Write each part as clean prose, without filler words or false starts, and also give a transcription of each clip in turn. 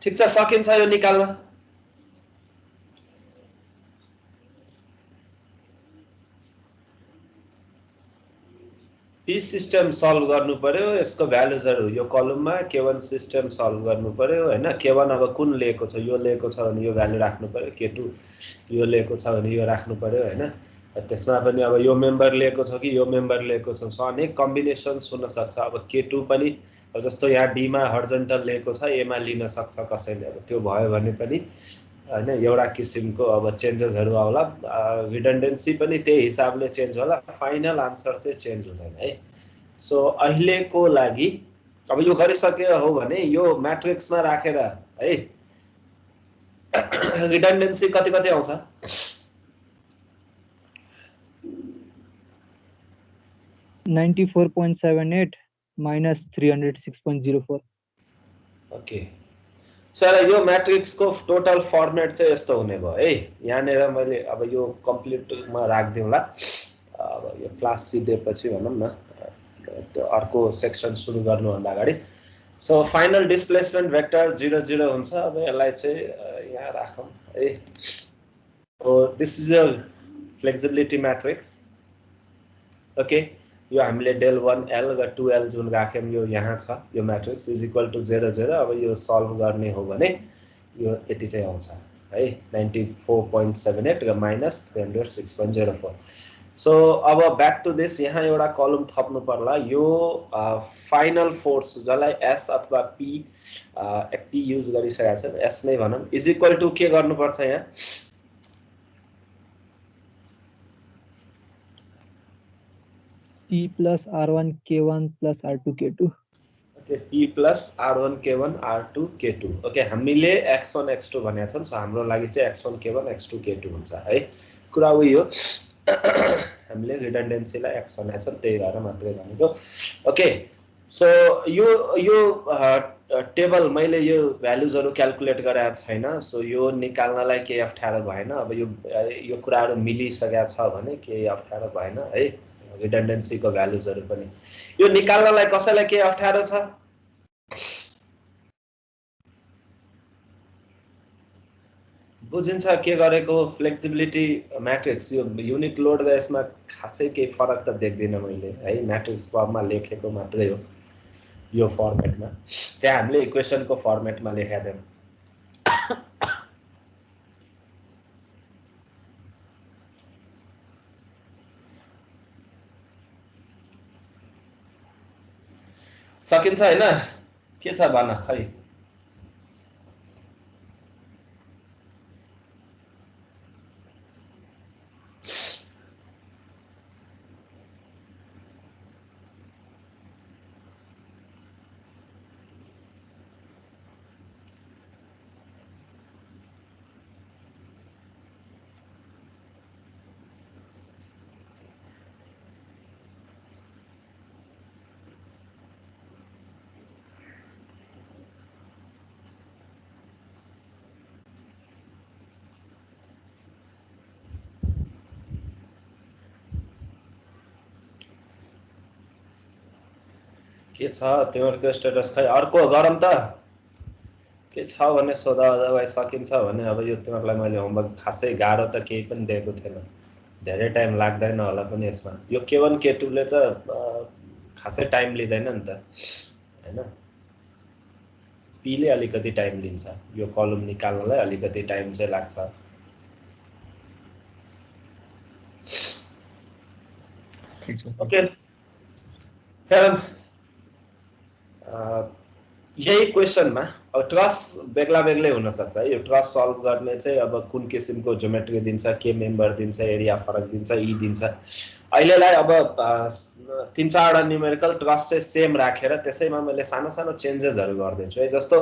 ठीक छ, सकिन्छ यो निकाल्न। पी सिस्टम सल्भ गर्नु पर्यो, यसको भ्यालुजहरु यो कलममा K1 सिस्टम सल्भ गर्नु पर्यो हैन। K1 अब कुन लिएको छ, यो लिएको छ भने यो भ्यालु राख्नु पर्यो, K2 यो लिएको छ भने यो राख्नु पर्यो हैन। त्यसमा पनि अब यो मेम्बर लिएको छ कि यो मेम्बर लिएको छ, सो अनेक कम्बिनेसन्स हुन सक्छ। अब K2 पनि जस्तो यहाँ D मा हर्जन्टल लिएको छ, A मा लिन सक्छ कसैले, अब त्यो भयो भने पनि हैन एउटा किसिमको अब चेन्जेसहरु आउला। रिडन्डेन्सी पनि त्यही हिसाबले चेन्ज होला, फाइनल आन्सर चाहिँ चेन्ज हुँदैन है। सो अहिलेको लागि अब यो गरिसके हो भने यो म्याट्रिक्समा राखेर है रिडन्डेन्सी कति कति आउँछ? -94.78 -306.04। ओके, सर यो म्याट्रिक्सको टोटल फर्मेट चाहिँ यस्तो हुने भयो है। यहाँनेर मैले अब यो कम्प्लिटमा राख्दिउँला। अब यो क्लास सिधेपछि भनौँ न, त्यो अर्को सेक्सन सुरु गर्नुभन्दा अगाडि। सो फाइनल डिस्प्लेसमेन्ट भेक्टर 0 0 हुन्छ। अब यसलाई चाहिँ यहाँ राखौँ है। This is a flexibility matrix. Okay, यो हामीले del 1 L र 2L जुन राख्यौं यो यहाँ छ, यो म्याट्रिक्स इज इक्वल टु 0 0। अब यो सल्भ गर्ने हो भने यो यति चाहिँ आउँछ है, 94.78 र -306.04। सो अब ब्याक टु दिस, यहाँ एउटा कलम थप्नु पर्ला। यो फाइनल फोर्स जसलाई S अथवा P युज गरिसकेका छ, S नै भनौँ, इज इक्वल टु के गर्नुपर्छ यहाँ? P plus R1 K1 plus R2 K2। P plus R1 K1 R2 K2। Okay, हामीले x1 x2 भनेका छौं, सो हाम्रो लागि चाहिँ x1 K1 x2 K2 हुन्छ है। कुरा उही हो, हामीले रिडन्डेन्सीलाई x भनेका छौं, त्यही भएर मात्रै भनेको। ओके, सो यो टेबल मैले यो भ्यालुजहरु क्याल्कुलेट गरेको छैन, सो यो निकाल्नलाई केही अप्ठ्यारो भएन। अब यो कुराहरु मिलिसकेका छ भने केही अप्ठ्यारो भएन है। रिडन्डेन्सीको भ्यालुजहरु पनि यो निकाल्नलाई कसैलाई के अप्ठ्यारो छ? बुझिन्छ के गरेको? फ्लेक्सिबिलिटी म्याट्रिक्स यो युनिट लोड र यसमा खासै केही फरक त देख्दिन मैले है। म्याट्रिक्स फर्ममा लेखेको मात्रै हो यो फर्मेटमा, त्यहाँ हामीले इक्वेसनको फर्मेटमा लेखेका थियौं। सकिन्छ हैन? के छ भन खै? के छ तिमीहरुको स्टेटस खै? अर्को गरम त के छ भने सोध, अदरवाइज सकिन्छ भने। अब यो तिमीहरुलाई मैले होमवर्क खासै गाह्रो त केही पनि दिएको थिएन, धेरै टाइम लाग्दैन होला पनि यसमा। यो K1 K2 ले चाहिँ खासै टाइम लिँदैन नि त हैन। P ले अलिकति टाइम लिन्छ, यो कलम निकाल्नलाई अलिकति टाइम चाहिँ लाग्छ। ठीक छ। ओके, हेरौँ यही क्वेसनमा अब ट्रस बेग्ला बेग्लै हुन सक्छ है। यो ट्रस सल्भ गर्ने चाहिँ अब कुन किसिमको ज्योमेट्री दिन्छ, के मेम्बर दिन्छ, एरिया फरक दिन्छ, ई दिन्छ। अहिलेलाई अब 3-4 वटा न्युमेरिकल ट्रस चाहिँ सेम राखेर त्यसैमा मैले सानो सानो चेन्जेसहरु गर्दैछु है। जस्तो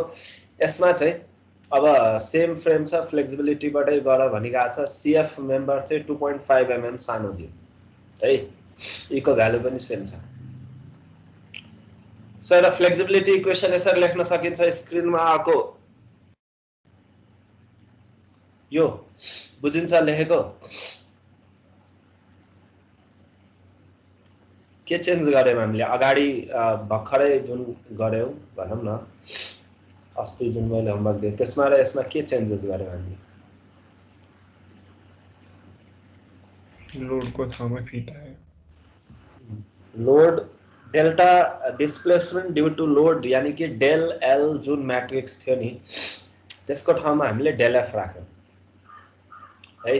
यसमा चाहिँ अब सेम फ्रेम छ, फ्लेक्सिबिलिटीबाटै गर भनिएको छ। CF मेम्बर चाहिँ 2.5 mm सानो दियो है, ई को भ्यालु पनि सेम छ। सो एउटा फ्लेक्सिबिलिटी इक्वेसन यसरी लेख्न सकिन्छ, स्क्रिनमा आएको यो बुझिन्छ लेखेको? के चेन्ज गर्यौं हामीले? अगाडि भर्खरै जुन गर्यौं भनौं न, अस्ति जुन मैले होमवर्क दिएँ त्यसमा र यसमा के चेन्जेस गर्यौँ हामीले? लोड को ठाउँमा फिट आयो। Load delta displacement due to load यानी कि डेल एल जुन म्याट्रिक्स थियो नि त्यसको ठाउँमा हामीले डेल एफ राख्यौँ है।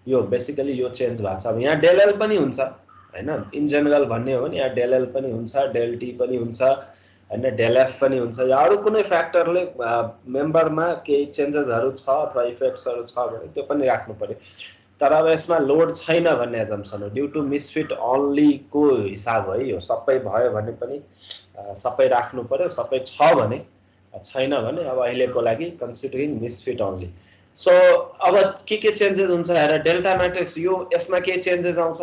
यो बेसिकली यो चेन्ज भएको छ। अब यहाँ डेल एल पनि हुन्छ हैन, इन जेनरल भन्ने हो भने यहाँ डेल एल पनि हुन्छ, डेल टी पनि हुन्छ हैन, डेल एफ पनि हुन्छ। या अरू कुनै फ्याक्टरले मेम्बरमा केही चेन्जेसहरू छ अथवा इफेक्ट्सहरू छ भने त्यो पनि राख्नु पर्यो। तर अब यसमा लोड छैन भन्ने एजम्सन हो, ड्यू टु मिसफिट ओन्लीको हिसाब है यो। सबै भयो भने पनि सबै राख्नु पर्यो, सबै छ भने छैन भने अब अहिलेको लागि कन्सिडरिङ मिसफिट ओन्ली। सो अब के चेन्जेस हुन्छ हेर, डेल्टा म्याट्रिक्स यो यसमा के चेन्जेस आउँछ?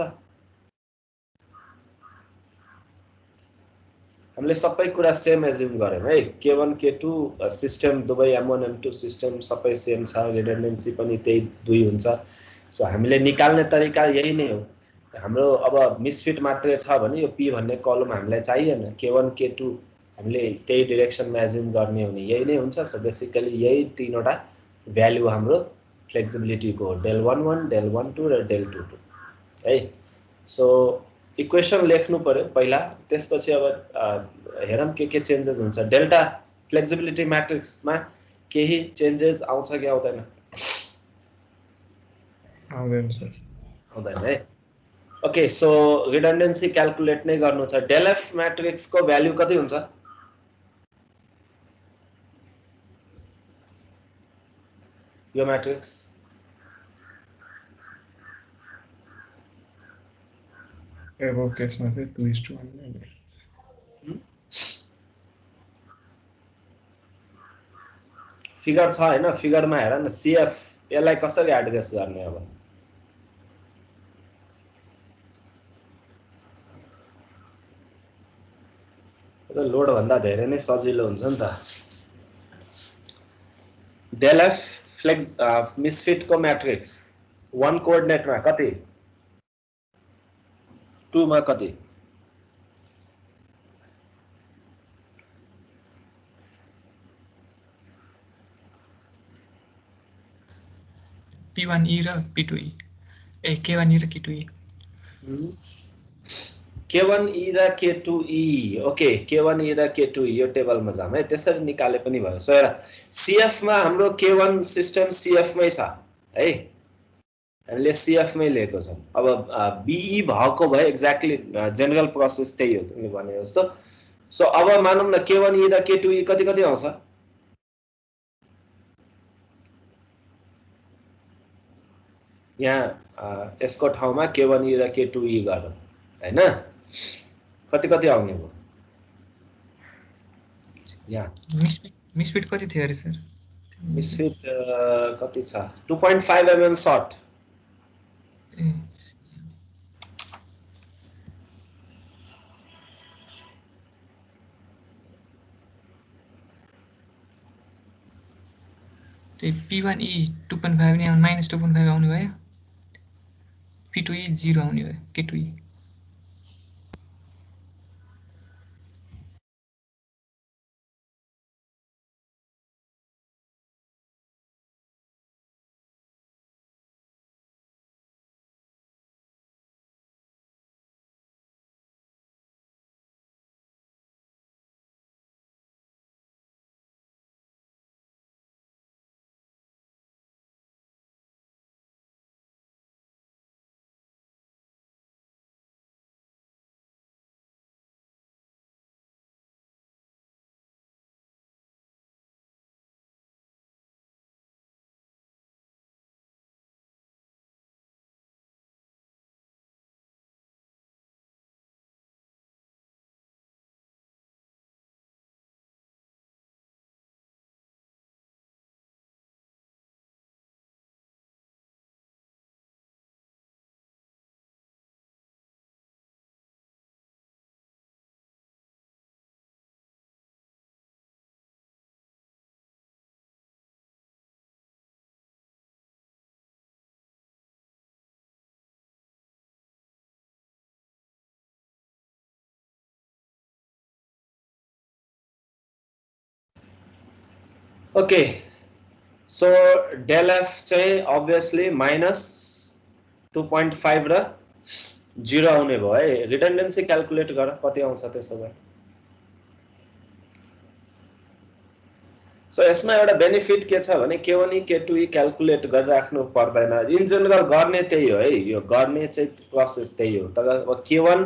हामीले सबै कुरा सेम एज्युम गर्यौँ है। K1 K2 सिस्टम दुवै M1 M2 सिस्टम सबै सेम छ, रिडन्डेन्सी पनि त्यही 2 हुन्छ। सो हामीले निकाल्ने तरिका यही नै हो। हाम्रो अब मिसफिट मात्रै छ भने यो P भन्ने कलम हामीलाई चाहिएन, K1 K2 हामीले त्यही डिरेक्सनमा एज्युम गर्ने हो भने यही नै हुन्छ। सो बेसिकली यही तीनवटा भ्यालु हाम्रो फ्लेक्सिबिलिटीको हो, डेल 11 डेल 12 र डेल 22 है। सो इक्वेसन लेख्नु पर्यो पहिला, त्यसपछि अब हेरौँ के चेन्जेस हुन्छ। डेल्टा फ्लेक्सिबिलिटी म्याट्रिक्समा केही चेन्जेस आउँछ कि आउँदैन? आउँदैन सर। आउँदैन है। ओके, सो रिडन्डेन्सी क्याल्कुलेट नै गर्नु छ। डेल एफ म्याट्रिक्सको भ्यालु कति हुन्छ? यो म्याट्रिक्स एबो केसमा चाहिँ 2:1 फिगर छ हैन, फिगरमा हेर न, सीएफ यसलाई कसरी एड्रेस गर्ने? अब लोड भन्दा धेरै नै सजिलो हुन्छ नि त। डेल एफ फ्लेक्स मिसफिटको म्याट्रिक्स 1 कोअर्डिनेटमा कति, 2 मा कति? P1E र P2E, K1E र K2E। K1E र K2E, ओके, K1E र K2E यो टेबलमा जाम है, त्यसरी निकाले पनि भयो। सो हेर, CF मा हाम्रो K1 सिस्टम CF मै छ है, हामीले CF मै लिएको छौँ। अब BE भएको भए एक्ज्याक्टली जेनरल प्रोसेस त्यही हो तिमीले भने जस्तो। सो अब मानौँ न K1E र K2E कति कति आउँछ? यहाँ यसको ठाउँमा K1E र K2E गरौँ हैन, कति कति आउने भयो? यहाँ मिसफिट कति थियो अरे सर? मिसफिट कति छ? 2.5 mm सर्ट। P1E 2.5 नै -2.5 आउने भयो, P2E 0 आउने भयो, K2E okay so del F चाहिँ अभियसली -2.5 र 0 आउने भयो है रिडन्डेन्सी क्याल्कुलेट गर कति आउँछ त्यसो भए सो यसमा एउटा बेनिफिट के छ भने K1 K2 क्याल्कुलेट गरिराख्नु पर्दैन इन जनरल गर्ने त्यही हो है यो गर्ने चाहिँ प्रोसेस त्यही हो तर अब K1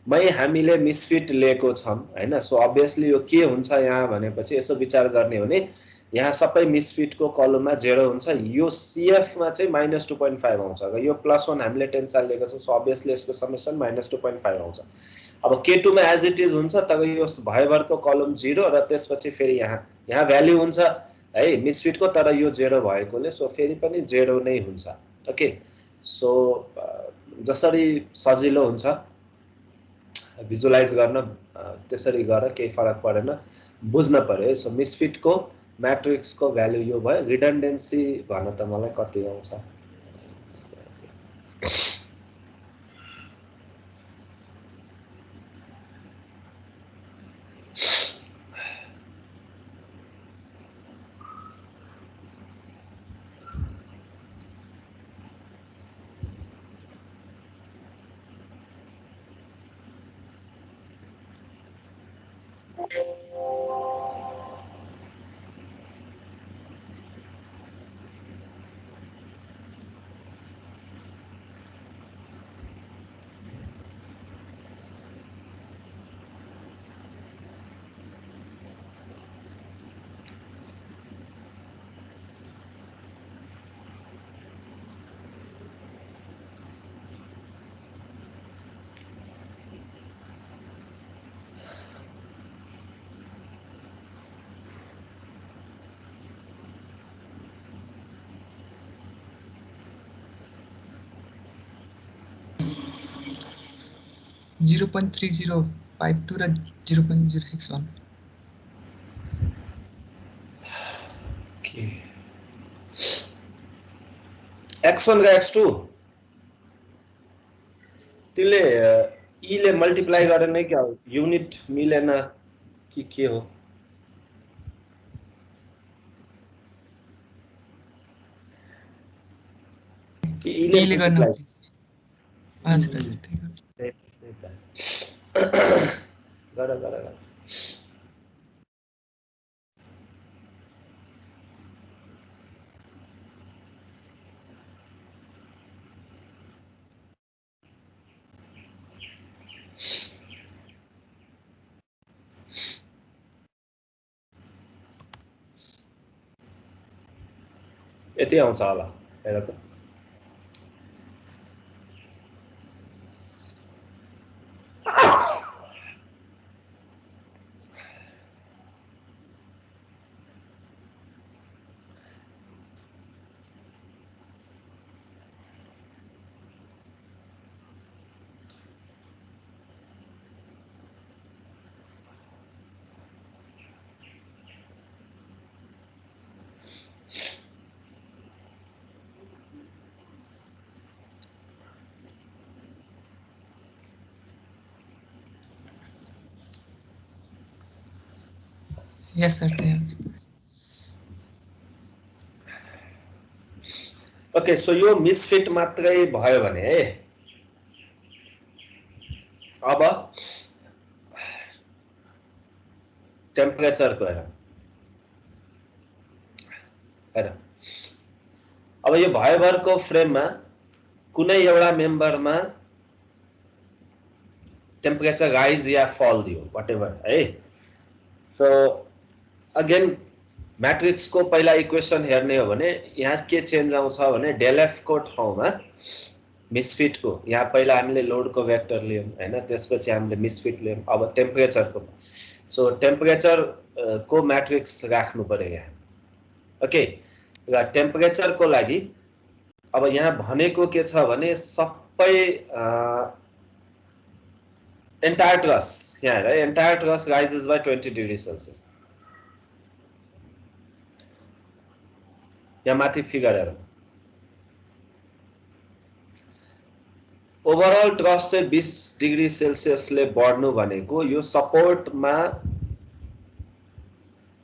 मै हामीले मिसफिट लिएको छौं हैन सो अभियसली यो के हुन्छ यहाँ भनेपछि यसो विचार गर्ने हो भने यहाँ सबै मिसफिट को कलममा 0 हुन्छ यो CF मा चाहिँ -2.5 आउँछ यो +1 हामीले टेन्सन लिएको छौं सो अभियसली यसको समेसन -2.5 आउँछ अब K2 मा एज इट इज हुन्छ तर यो भयभरको कलम 0 र त्यसपछि फेरि यहाँ भ्याल्यु हुन्छ है मिसफिट को तर यो 0 भएकोले सो फेरि पनि 0 नै हुन्छ ओके सो जसरी सजिलो हुन्छ भिजुअलाइज गर्न त्यसरी गर केही फरक पर्दैन बुझ्न पर्यो सो मिसफिट को मैट्रिक्स को भ्यालु यो भयो रिडन्डेन्सी भन्न त मलाई कति आउँछ Zero point 3052 र 0.061 ओके x1 र x2 तिले e ले मल्टिप्लाई गरेर नै क्या युनिट मिलेन कि के हो कि e ले गर्न हजुर हजुर गर यति आउँछ होला हेर त Yes, sir. ओके सो यो मिसफिट मात्रै भयो भने अब टेम्परेचर को हेर अब यो भयभरको फ्रेममा कुनै एउटा मेम्बरमा टेम्परेचर राइज या फल दियो व्हाटएभर है सो अगेन मैट्रिक्स को पहिला इक्वेसन हेर्ने हो भने यहाँ के चेन्ज आउँछ भने डेल एफ को ठाउँमा मिसफिट को यहाँ पहिला हामीले लोड को वेक्टर लियौं हैन त्यसपछि हामीले मिसफिट लियौं अब टेम्परेचर को सो टेम्परेचर को मैट्रिक्स राख्नु पर्यो यहाँ ओके र टेम्परेचर को लागि अब यहाँ भनेको के छ भने सबै एन्टायर ट्रस यहाँ हेर entire truss rises by 20 degree Celsius यहाँ माथि फिगर हेर ओभरअल ट्रस चाहिँ 20 डिग्री सेल्सियसले बढ्नु भनेको यो सपोर्टमा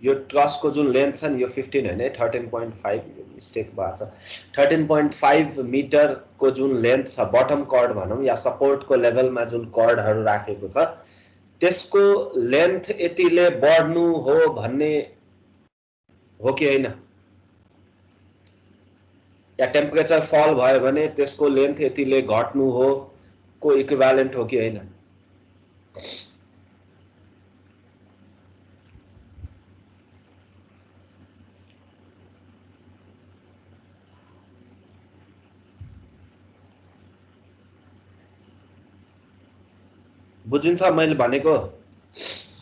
यो ट्रसको जुन लेन्थ छ नि यो 15 हैन 13.5 मिस्टेक भएको छ 13.5 मिटरको जुन लेन्थ छ बटम कर्ड भनौं या सपोर्टको लेभलमा जुन कर्डहरु राखेको छ त्यसको लेन्थ यतिले बढ्नु हो भन्ने हो कि हैन या टेम्परेचर फल भयो भने त्यसको लेन्थ यतिले घट्नु हो को इक्विभ्यालेन्ट हो कि हैन बुझिन्छ मैले भनेको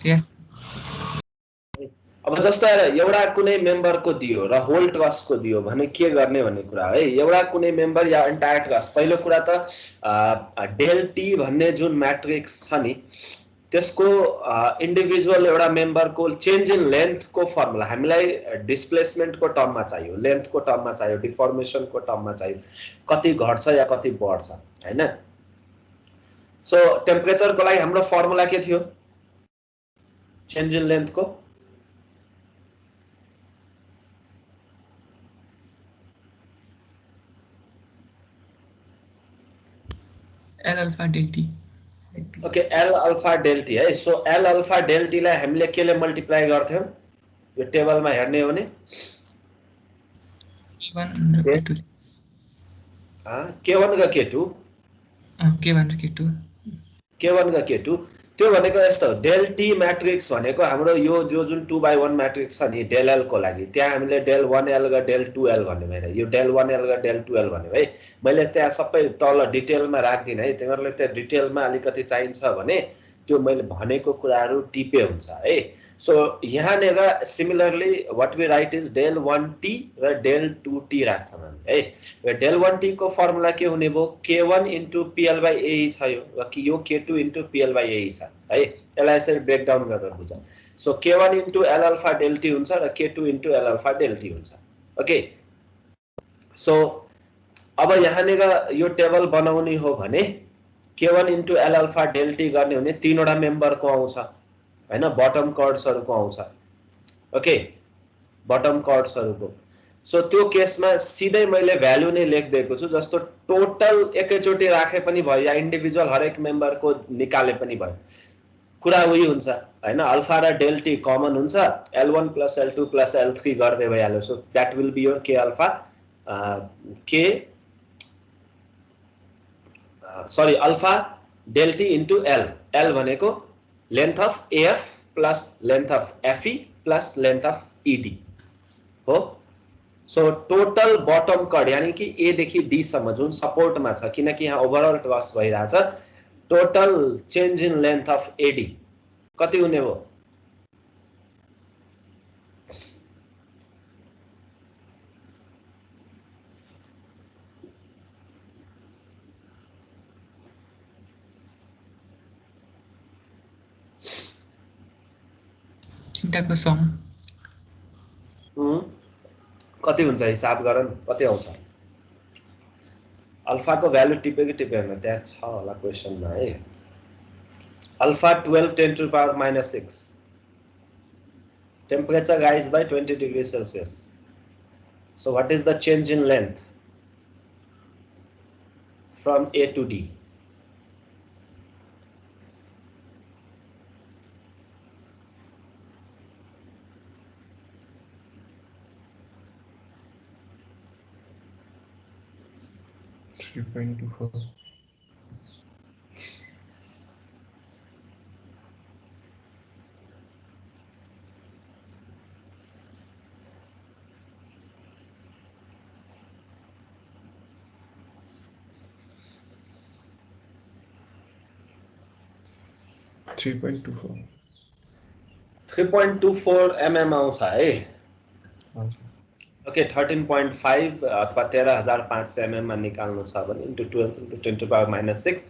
यस अब जस्तो एउटा कुनै मेम्बरको दियो र होल ट्रस्टको दियो भने के गर्ने भन्ने कुरा है एउटा कुनै मेम्बर या एन्टायर ट्रस्ट पहिलो कुरा त डेल टी भन्ने जुन म्याट्रिक्स छ नि त्यसको इन्डिभिजुअल एउटा मेम्बरको चेन्ज इन लेन्थको फर्मुला हामीलाई डिस्प्लेसमेन्टको टर्ममा चाहियो लेन्थको टर्ममा चाहियो डिफर्मेसनको टर्ममा चाहियो कति घट्छ या कति बढ्छ हैन सो टेम्परेचरको लागि हाम्रो फर्मुला के थियो चेन्ज इन लेन्थको L alpha del T. Okay L alpha del T है so L alpha del T लाई हामीले केले मल्टिप्लाई गर्थ्यौं यो टेबलमा हेर्ने हो भने K1 र K2 K1 र K2 K1 र K2 K1 र K2 त्यो भनेको यस्तो del T म्याट्रिक्स भनेको हाम्रो यो जुन 2/1 म्याट्रिक्स छ नि del L को लागि त्यहाँ हामीले del 1L र del 2L भन्ने भएर यो del 1L र del 2L भन्ने है मैले त्यहाँ सबै तल डिटेलमा राख्दिन है तिमीहरुले त्यहाँ डिटेलमा अलिकति चाहिन्छ भने त्यो मैले भनेको कुराहरु टिपे हुन्छ है सो यहाँनेर similarly what we write is del 1T र del 2T राख्छौं हामी है del 1T को फर्मुला के हुने भो K1 * PL/AE छ यो र यो K2 * PL/AE छ है यसलाई यसरी ब्रेक डाउन गरेर बुझ so K1 * L alpha del T हुन्छ र K2 * L alpha del T हुन्छ ओके सो अब यहाँनेर यो टेबल बनाउने हो भने K1 * L alpha del T गर्ने हुने तीनवटा मेम्बरको आउँछ हैन बटम कर्ड्सहरुको आउँछ ओके बटम कर्ड्सहरुको सो त्यो केसमा सिधै मैले भ्यालु नै लेख्दिएको छु जस्तो टोटल एकैचोटी राखे पनि भयो या इन्डिभिजुअल हरेक मेम्बरको निकाले पनि भयो कुरा उही हुन्छ हैन अल्फा र del T कमन हुन्छ L1 + L2 + L3 गर्दै भइहाल्यो so that will be your K alpha K sorry alpha del T into L L भनेको length of AF plus length of FE plus length of ED हो so total bottom chord यानी कि A देखि D सम्म जुन सपोर्टमा छ किनकि यहाँ ओभरअल ट्रस भइराछ total change in length of AD कति हुने हो तिनटाको सम कति हुन्छ हिसाब गर न कति आउँछ अल्फा को भ्यालु टिप्यो कि टिपेन त्यहाँ छ होला क्वेशनमा है alpha 12 10 to the power -6 temperature rise by 20 degrees Celsius so what is the change in length from A to D .24 3.24 3.24 mm आउँछ है हजुर ओके 13.5 अथवा 13500 mm मा निकाल्नु छ भने into 12 into 10 to the power -6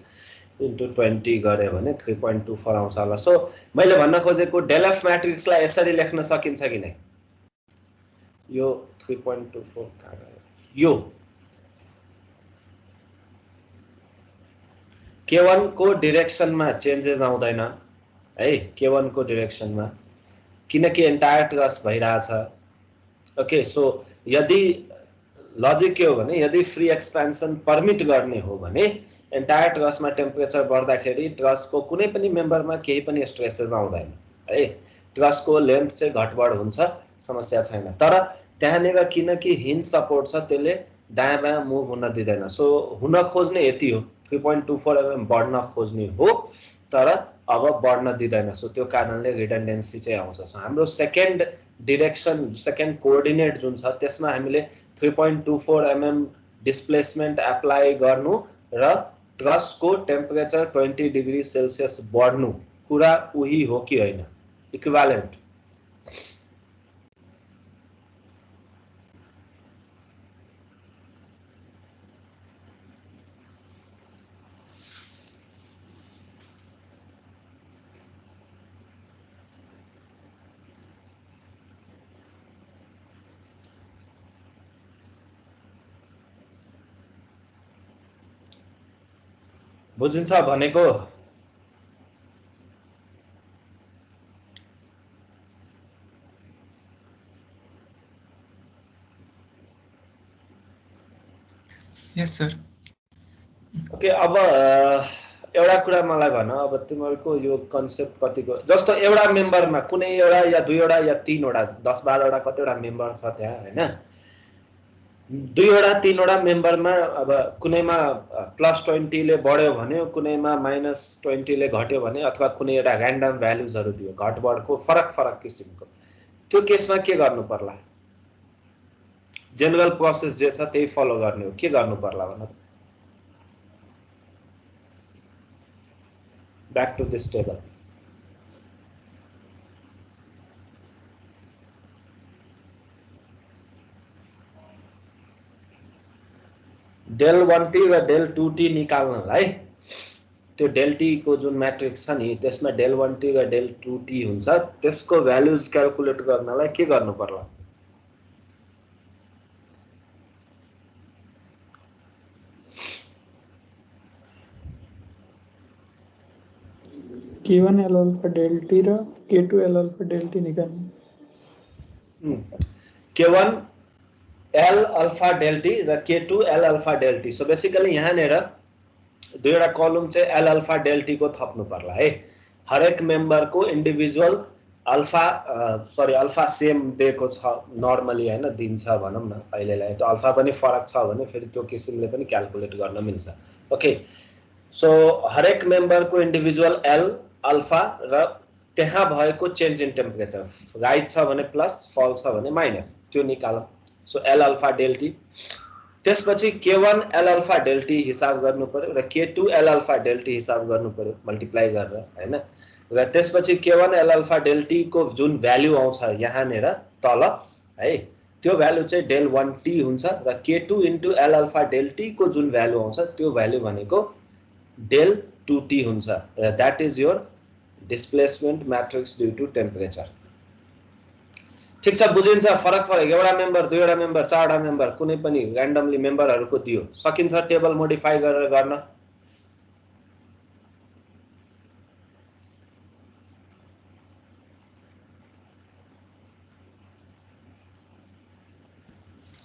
into 20 गरे भने 3.24 आउँछ होला सो मैले भन्न खोजेको del f म्याट्रिक्स लाई यसरी लेख्न सकिन्छ कि नै यो 3.24 कहाँ गयो यो K1 को डाइरेक्सनमा चेन्जेस आउँदैन है K1 को डाइरेक्सनमा किनकि एन्टायर ट्रस भइरहेछ। ओके, सो यदि लजिक के हो भने यदि फ्री एक्सपेन्सन परमिट गर्ने हो भने एन्टायर ट्रसमा टेम्परेचर बढ्दाखेरि ट्रसको कुनै पनि मेम्बरमा केही पनि स्ट्रेसेस आउँदैन है। ट्रसको लेन्थ चाहिँ घटबड हुन्छ, समस्या छैन। तर त्यहाँनिर किनकि हिन्ज सपोर्ट छ त्यसले दायाँ बायाँ मुभ हुन दिँदैन। सो हुन खोज्ने यति हो, 3.24 mm बढ्न खोज्ने हो तर अब बढ्न दिँदैन। सो त्यो कारणले रिडन्डेन्सी चाहिँ आउँछ। सो हाम्रो सेकेन्ड डिरेक्सन, सेकेन्ड कोअर्डिनेट जुन छ त्यसमा हामीले 3.24 mm डिस्प्लेसमेन्ट एप्लाई गर्नु र ट्रसको टेम्परेचर 20 डिग्री सेल्सियस बढ्नु कुरा उही हो कि होइन, इक्विभ्यालेन्ट। बुझिन्छ भनेको? यस सर। ओके, अब एउटा कुरा मलाई भन, अब तिमीहरूको यो कन्सेप्ट कतिको, जस्तो एउटा मेम्बरमा कुनै एउटा या दुईवटा या तीनवटा 10-12 वटा कतिवटा मेम्बर छ त्यहाँ होइन, दुईवटा तीनवटा मेम्बरमा अब कुनैमा +20 ले बढ्यो भन्यो, कुनैमा -20 ले घट्यो भने, अथवा कुनै एउटा र्यान्डम भ्यालुजहरू दियो घटबडको फरक फरक किसिमको, त्यो केसमा के गर्नु पर्ला? जेनरल प्रोसेस जे छ त्यही फलो गर्ने हो, के गर्नु पर्ला भन? Back to this table. del1t र del2t निकाल्नलाई त्यो del t को जुन म्याट्रिक्स छ नि त्यसमा del1t र del2t हुन्छ, त्यसको भ्यालुज क्याल्कुलेट गर्नलाई के गर्नु पर्ला? K1 L alpha del T र K2 L alpha del T निकाल्नु। K1 L alpha del T र K2 L alpha del T। So basically यहाँनिर दुईवटा कलम चाहिँ L alpha del T को थप्नु पर्ला है। हरेक मेम्बरको इन्डिभिजुअल अल्फा अल्फा सेम दिएको छ नर्मली हैन, दिन्छ भनौँ न अहिलेलाई। त्यो अल्फा पनि फरक छ भने फेरि त्यो किसिमले पनि क्याल्कुलेट गर्न मिल्छ। ओके, सो हरेक मेम्बरको इन्डिभिजुअल L अल्फा र त्यहाँ भएको चेन्ज इन टेम्परेचर, राइट छ भने प्लस, फल्स छ भने माइनस, त्यो निकालौँ। So L alpha del T, त्यसपछि K1 L alpha del T हिसाब गर्नु पर्यो र K2 L alpha del T हिसाब गर्नु पर्यो मल्टिप्लाई गरेर हैन। र त्यसपछि K1 L alpha del T को जुन भ्यालु आउँछ यहाँनिर तल है, त्यो भ्यालु चाहिँ del1t हुन्छ र K2 into L alpha del T को जुन भ्यालु आउँछ त्यो भ्यालु भनेको del2t हुन्छ र that is your displacement matrix due to temperature. ठीक छ, बुझिन्छ? फरक फरक एउटा मेम्बर, दुईवटा मेम्बर, चारवटा मेम्बर, कुनै पनि र्यान्डमली मेम्बरहरूको दियो, सकिन्छ टेबल मोडिफाई गरेर गर्न।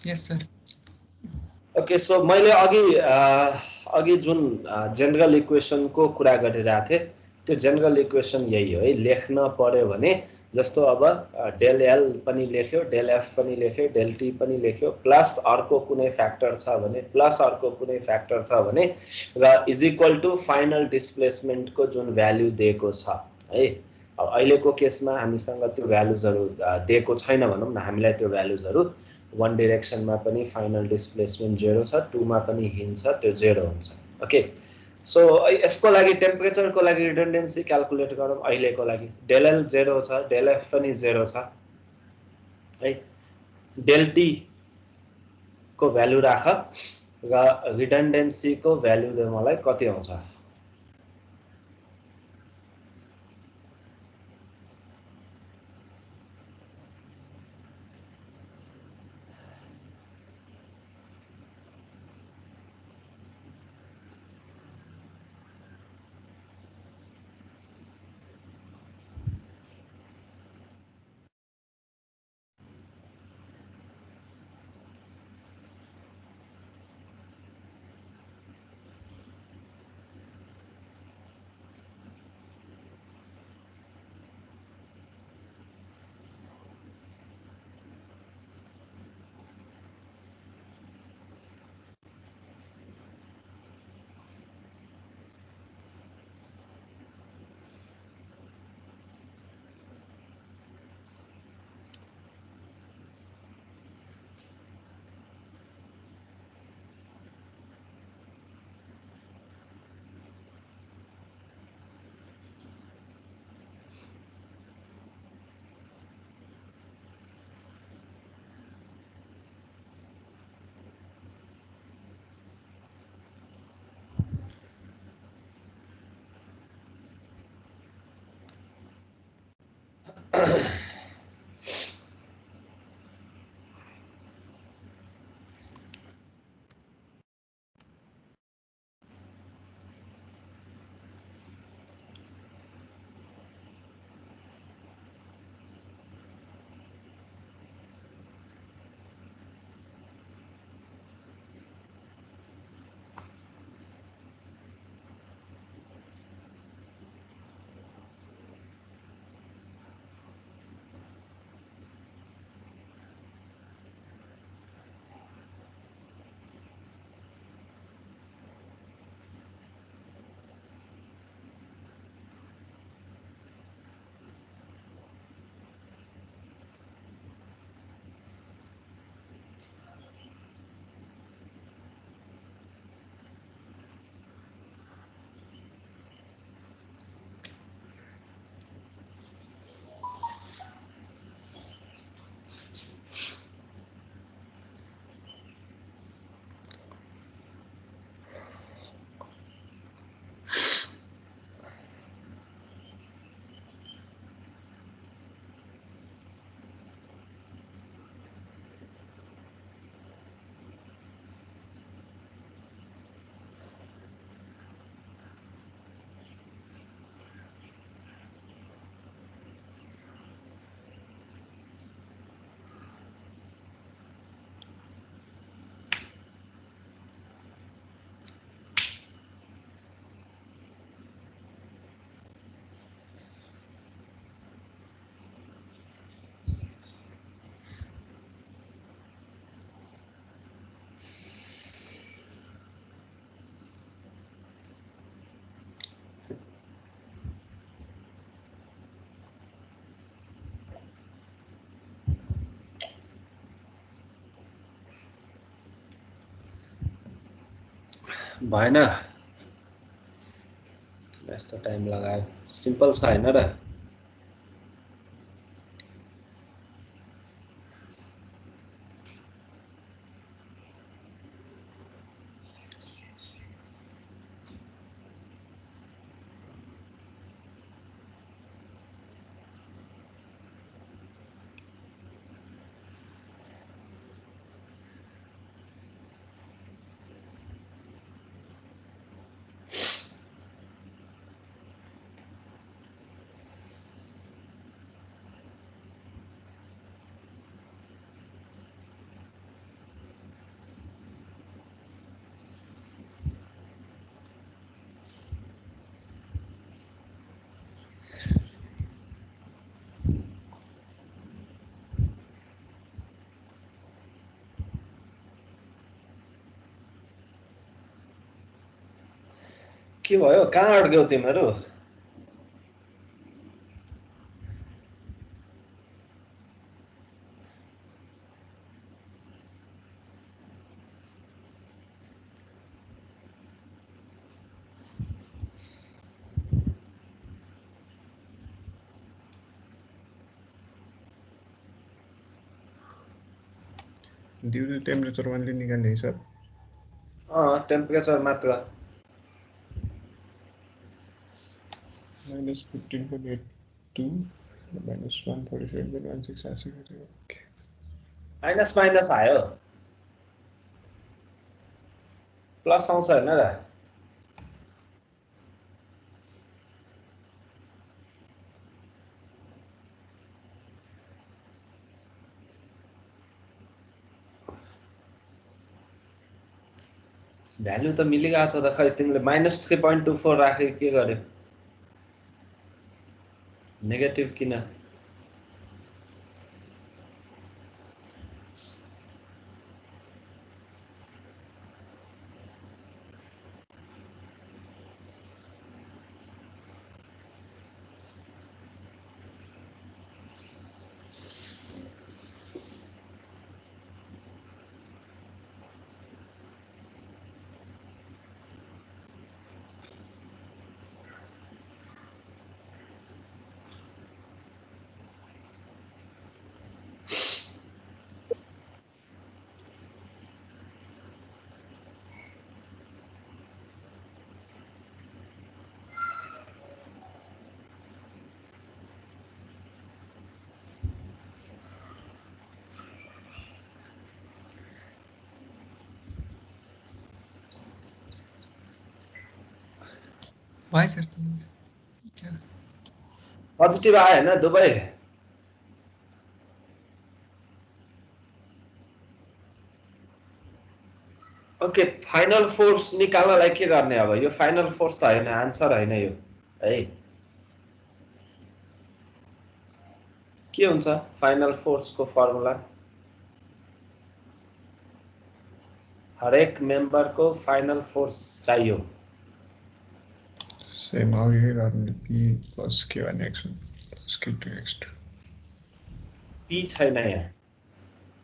यस सर। ओके, सो मैले अघि जुन जेनरल इक्वेसनको कुरा गरिरहेको थिएँ त्यो जेनरल इक्वेसन यही हो है। लेख्न पर्यो भने जस्तो अब del L पनि लेख्यो, del F पनि लेख्यो, del T पनि लेख्यो, प्लस अर्को कुनै फ्याक्टर छ भने, प्लस अर्को कुनै फ्याक्टर छ भने, र इज इक्वल टु फाइनल डिस्प्लेसमेन्टको जुन भ्यालु दिएको छ है। अब अहिलेको केसमा हामीसँग त्यो भ्यालुजहरू दिएको छैन भनौँ न, हामीलाई त्यो भ्यालुजहरू वन डिरेक्सनमा पनि फाइनल डिस्प्लेसमेन्ट 0 छ, 2 मा पनि हिन्ज छ, त्यो 0 हुन्छ। ओके, सो यसको लागि टेम्परेचरको लागि रिडन्डेन्सी क्याल्कुलेट गरौँ। अहिलेको लागि del L 0 छ, del F पनि 0 छ है। del T को भ्यालु राख र रिडन्डेन्सीको भ्यालु दे मलाई कति आउँछ? भएन यस्तो टाइम लगायो सिम्पल छ हैन र के भयो कहाँ अड्क्यौ तिमीहरू ड्यू टु टेम्परेचर वानले निकाल्ने हिसाब टेम्परेचर मात्र -15.82 -147.16 आइसक्यो ओके माइनस माइनस आयो प्लस आउँछ हैन र भ्यालु त मिलिरहेको छ त खै तिमीले -3.24 राखे के गर्यो नेगेटिभ किन भयो सर पोजिटिभ आयो हैन दुबै ओके फाइनल फोर्स निकाल्नलाई के गर्ने अब यो फाइनल फोर्स त हैन आन्सर हैन यो है के हुन्छ फाइनल फोर्सको फर्मुला हरेक मेम्बरको फाइनल फोर्स चाहियो सेम अघिकै गर्ने p + k1 x1 + k2 x2 P छैन यहाँ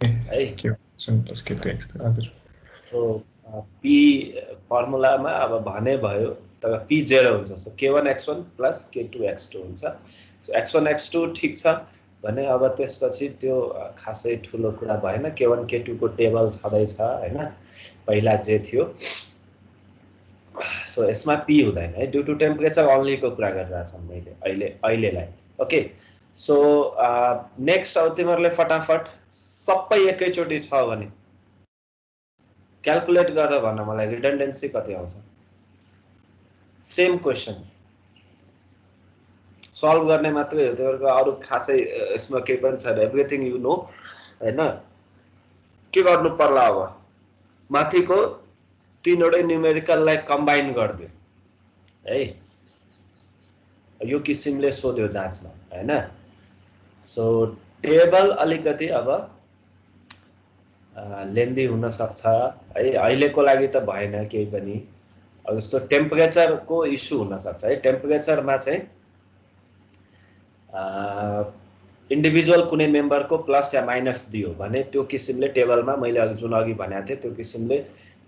है k1 + k2 x2 हजुर सो पी फर्मुलामा अब भने भयो तर पी 0 हुन्छ so k1 x1 + k2 x2 हुन्छ सो x1 x2 ठीक छ भने अब त्यसपछि त्यो खासै ठुलो कुरा भएन k1 k2 को टेबल छदैछ हैन पहिला जे थियो सो यसमा पी हुँदैन है ड्यू टु टेम्परेचर ओन्ली को कुरा गरिरहेछ मैले अहिलेलाई ओके सो नेक्स्ट अब तिमीहरुले फटाफट सबै एकैचोटी छ भने क्याल्कुलेट गरेर भन्न मलाई रिडन्डेन्सी कति आउँछ सेम क्वेशन सल्भ गर्ने मात्रै हो तिमीहरुको अरु खासै यसमा के पनि छैन एभ्रीथिङ यु नो हैन के गर्नु पर्ला अब माथिको तीनवटै न्युमेरिकललाई कम्बाइन गर्दियो है यो किसिमले सोध्यो जाँचमा हैन सो टेबल अलिकति अब लेन्दी हुन सक्छ है अहिलेको लागि त भएन केही पनि अब जस्तो टेम्परेचरको इस्यु हुन सक्छ है टेम्परेचरमा चाहिँ इन्डिभिजुअल कुनै मेम्बरको प्लस या माइनस दियो भने त्यो किसिमले टेबलमा मैले जुन अघि भनेको थिएँ त्यो किसिमले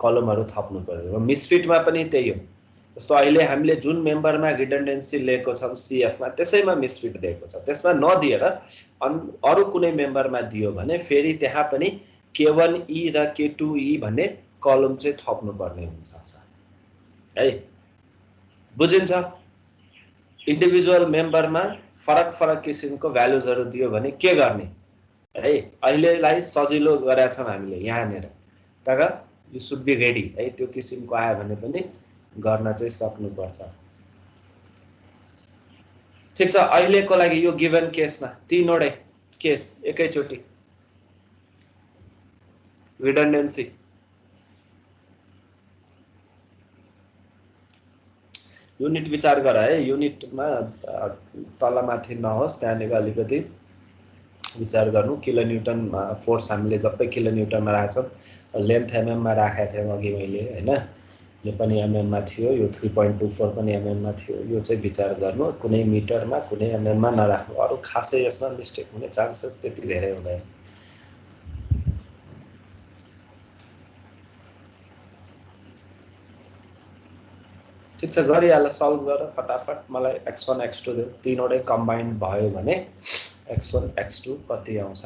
कलमहरु थप्नु पर्यो। मिसफिटमा पनि त्यही हो। जस्तो अहिले हामीले जुन मेम्बरमा रिडन्डेन्सी लिएको छौं CF मा त्यसैमा मिसफिट दिएको छ, त्यसमा नदिएर अरु कुनै मेम्बरमा दियो भने फेरि त्यहाँ पनि K1E र K2E भन्ने कलम चाहिँ थप्नु पर्ने हुन सक्छ है। बुझिन्छ? इन्डिभिजुअल मेम्बरमा फरक किसिमको भ्यालुजहरु दियो भने के गर्ने है। अहिलेलाई सजिलो गरेका छौं हामीले यहाँनेर, तर यु शुड बी रेडी है। त्यो किसिमको आयो भने पनि गर्न चाहिँ सक्नुपर्छ। ठीक छ, अहिलेको लागि यो गिवन केसमा तीनवटै केस एकैचोटी रिडन्डेन्सी। युनिट विचार गर है, युनिटमा तलमाथि नहोस्, त्यहाँनिर अलिकति विचार गर्नु। किलोन्युटन फोर्स हामीले जबै किलोन्युटनमा राख्छौं, लेन्थ mm मा राखेको थियौं अघि मैले हैन। यो पनि mm मा थियो, यो 3.24 पनि mm मा थियो। यो चाहिँ विचार गर्नु, कुनै मिटरमा कुनै mm मा नराख्नु। अरु खासै यसमा मिस्टेक हुने चान्सेस त्यति धेरै हुँदैन। ठीक छ, गरिहाल, सल्भ गर फटाफट। मलाई x1 x2 देऊ। तीनवटै कम्बाइन्ड भयो भने x1 x2 कति आउँछ?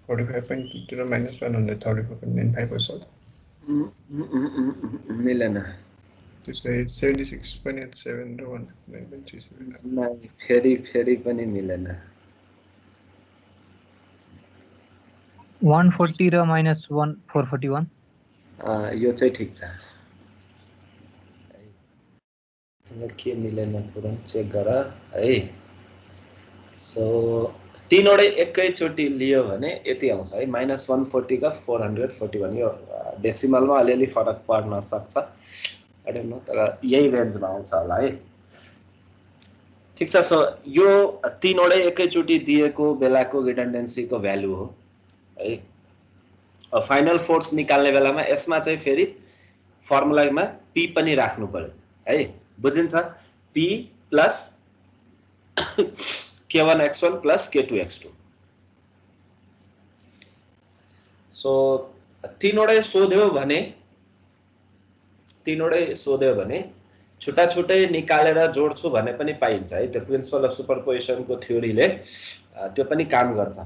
-100 -134.95%. मिलेन। त्यसै 76.87 र 109.37. नहीं, फेरि पनि मिलेन। 140 र -441। यो चाहिँ ठिक छ। के मिलेन पुरा चेक गर है। सो तीनवटै एकैचोटी लियो भने यति आउँछ है, -140 का 441। यो डेसिमलमा अलिअलि फरक पर्न सक्छ, आई डोन्ट नो, तर यही रेन्जमा आउँछ होला है। ठीक छ, सो यो तीनवटै एकैचोटी दिएको बेलाको रिडन्डेन्सीको भ्यालु हो है। फाइनल फोर्स निकाल्ने बेलामा यसमा चाहिँ फेरि फर्मुलामा P पनि राख्नु पर्यो है। बुझिन्छ? P plus K1 x1 plus K2 x2। So तीनवटै सोध्यो भने छुट्टा छुट्टै निकालेर जोड्छु भने पनि पाइन्छ है। त्यो प्रिन्सिपल अफ सुपरपोजिसनको थ्योरीले त्यो पनि काम गर्छ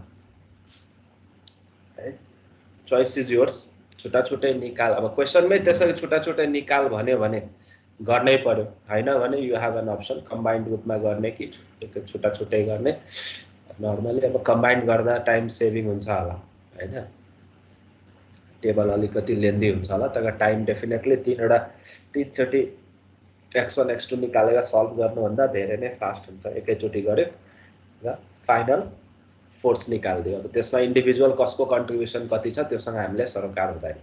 है। Choice is yours. छुट्टा छुट्टै निकाल, अब क्वेशनमै त्यसरी छुट्टा छुट्टै निकाल भन्यो भने गर्नै पर्यो, हैन भने you have an option combined रूपमा गर्ने कि छुट्टा छुट्टै गर्ने। नर्मली अब कम्बाइन्ड गर्दा टाइम सेभिङ हुन्छ होला हैन। टेबल अलिकति लेन्दी हुन्छ होला, तर टाइम डेफिनेटली तीनचोटि x1 x2 निकालेर सल्भ गर्नुभन्दा धेरै नै फास्ट हुन्छ। एकैचोटि गर्यो र फाइनल फोर्स निकाल्दियो। अब त्यसमा इन्डिभिजुअल कसको कन्ट्रिब्युसन कति छ त्योसँग हामीले सरोकार हुँदैन।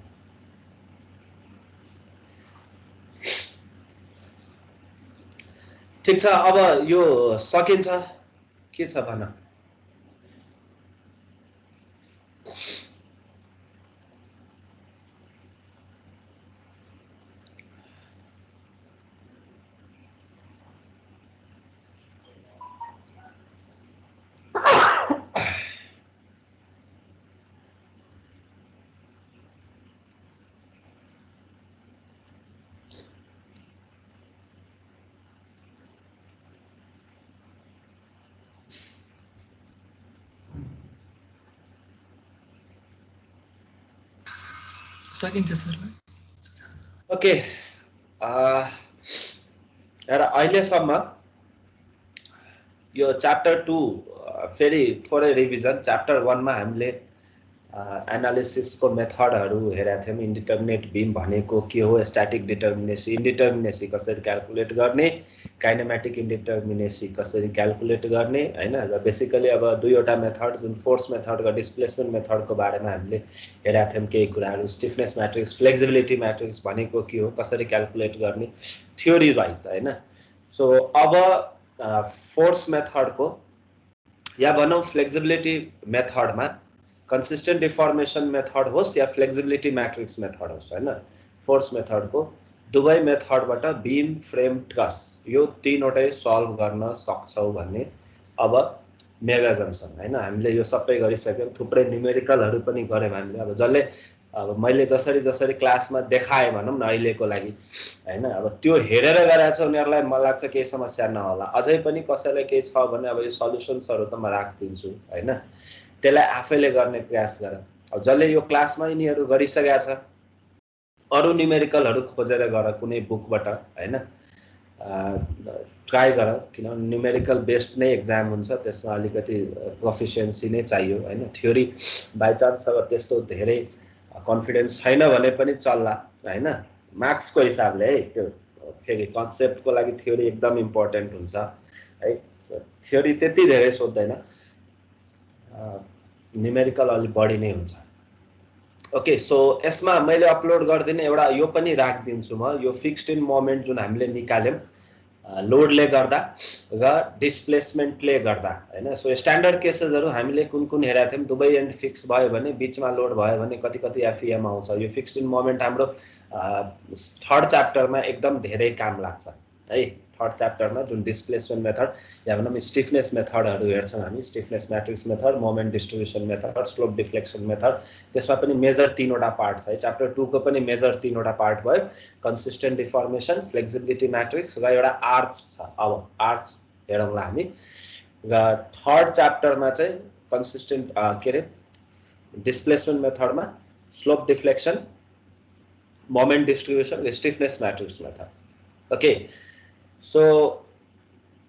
ठीक छ, अब यो सकिन्छ के छ भन? सकिन्छ सर। ओके र अहिलेसम्म यो च्याप्टर 2 फेरि थोरै रिभिजन। च्याप्टर 1 मा हामीले एनालिसिसको मेथडहरू हेरेका थियौँ। इन्डिटर्मिनेट बीम भनेको के हो, स्ट्याटिक डिटर्मिनेसी, इन्डिटर्मिनेसी कसरी क्याल्कुलेट गर्ने, काइनेमेटिक इन्डिटर्मिनेसी कसरी क्याल्कुलेट गर्ने हैन। र बेसिकली अब दुईवटा मेथड जुन फोर्स मेथड र डिस्प्लेसमेन्ट मेथडको बारेमा हामीले हेरेका थियौँ केही कुराहरू। स्टिफनेस म्याट्रिक्स, फ्लेक्सिबिलिटी म्याट्रिक्स भनेको के हो, कसरी क्याल्कुलेट गर्ने थ्योरी वाइज हैन। सो अब फोर्स मेथडको या भनौँ फ्लेक्सिबिलिटी मेथडमा कंसिस्टेंट डिफॉर्मेशन मेथड होस् या फ्लेक्सिबिलिटी मैट्रिक्स मेथड होस् हैन, फोर्स मेथडको दुवै मेथडबाट बीम फ्रेम ट्रस यो तीनवटै सल्भ गर्न सक्छौ भन्ने अब मेगा जम्सन हैन। हामीले यो सबै गरिसक्यौं। थुप्रै न्यूमेरिकलहरु पनि गर्यौं हामीले। अब जसले अब मैले जसरी क्लासमा देखाए भनौं न अहिलेको लागि हैन, अब त्यो हेरेर गरेका छ उनीहरुलाई मलाई लाग्छ केही समस्या नहोला। अझै पनि कसैलाई केही छ भने अब यो सल्युशन्सहरु त म राख्दिन्छु हैन, त्यसलाई आफैले गर्ने प्रयास गर। अब जसले यो क्लासमा यिनीहरु गरिसकेका छ अरु न्यूमेरिकलहरु खोजेर गर कुनै बुकबाट हैन, ट्राई गर, किनभने न्यूमेरिकल बेस्ड नै एक्जाम हुन्छ, त्यसमा अलिकति प्रोफिसियन्सी नै चाहियो हैन। थ्योरी बाइ चान्स अब त्यस्तो धेरै कन्फिडेन्स छैन भने पनि चल्ला हैन, मार्क्सको हिसाबले है। त्यो फेरि कन्सेप्टको लागि थ्योरी एकदम इम्पोर्टेन्ट हुन्छ है। थ्योरी त्यति धेरै सोध्दैन, न्यूमेरिकल अलि बढी नै हुन्छ। ओके, सो यसमा मैले अपलोड गर्दिने एउटा यो पनि राख्दिन्छु म, यो फिक्स्ड इन मोमेन्ट जुन हामीले निकाल्यौं लोडले गर्दा र डिस्प्लेसमेन्टले गर्दा हैन। सो स्ट्यान्डर्ड केसेसहरु हामीले कुन हेरेका थियौं, दुवै एन्ड फिक्स भयो भने, बीचमा लोड भयो भने कति एफईएम आउँछ। यो फिक्स्ड इन मोमेन्ट हाम्रो थर्ड च्याप्टरमा एकदम धेरै काम लाग्छ है। थर्ड च्याप्टरमा जुन डिस्प्लेसमेन्ट मेथड या भनौं स्टिफनेस मेथडहरु हेर्छौं हामी, stiffness matrix method, moment distribution method, slope deflection method, त्यसमा पनि मेजर तीनवटा पार्ट छ है। च्याप्टर 2 को पनि मेजर तीनवटा पार्ट भयो, कन्सिस्टेन्ट डिफर्मेसन, फ्लेक्सिबिलिटी म्याट्रिक्स र एउटा आर्च छ। अब आर्च हेरौँला हामी। र थर्ड च्याप्टरमा चाहिँ कन्सिस्टेन्ट के रे डिस्प्लेसमेन्ट मेथडमा स्लोप डिफ्लेक्सन, मोमेन्ट डिस्ट्रिब्युसन र stiffness matrix method. Okay, so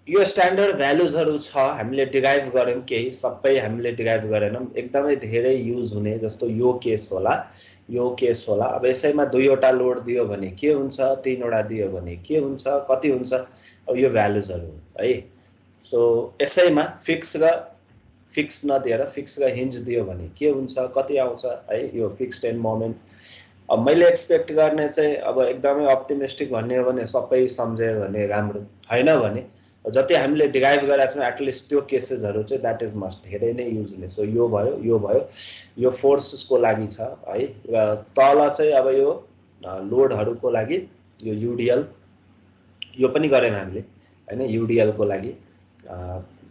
यो स्ट्यान्डर्ड भ्यालुजहरु छ, हामीले डिराइभ गर्यौं केही, सबै हामीले डिराइभ गरेनौं। एकदमै धेरै युज हुने जस्तो यो केस होला, यो केस होला। अब यसैमा दुईवटा लोड दियो भने के हुन्छ, तीनवटा दियो भने के हुन्छ, कति हुन्छ, अब यो भ्यालुजहरु है। सो यसैमा फिक्स नदिएर फिक्स र हिन्ज दियो भने के हुन्छ, कति आउँछ है, यो फिक्स्ड एन्ड मोमेन्ट। अब मैले एक्सपेक्ट गर्ने चाहिँ अब एकदमै अप्टिमिस्टिक भन्ने हो भने सबै सम्झे भने राम्रो, हैन भने जति हामीले डिराइभ गरेका छौं एटलिस्ट त्यो केसेसहरु चाहिँ दैट इज मस्ट धेरै नै युज हुने। सो यो भयो, यो फोर्सेसको लागि छ है। र तल चाहिँ अब यो लोडहरुको लागि यो युडिएल यो पनि गर्यौं हामीले हैन, युडिएल को लागि।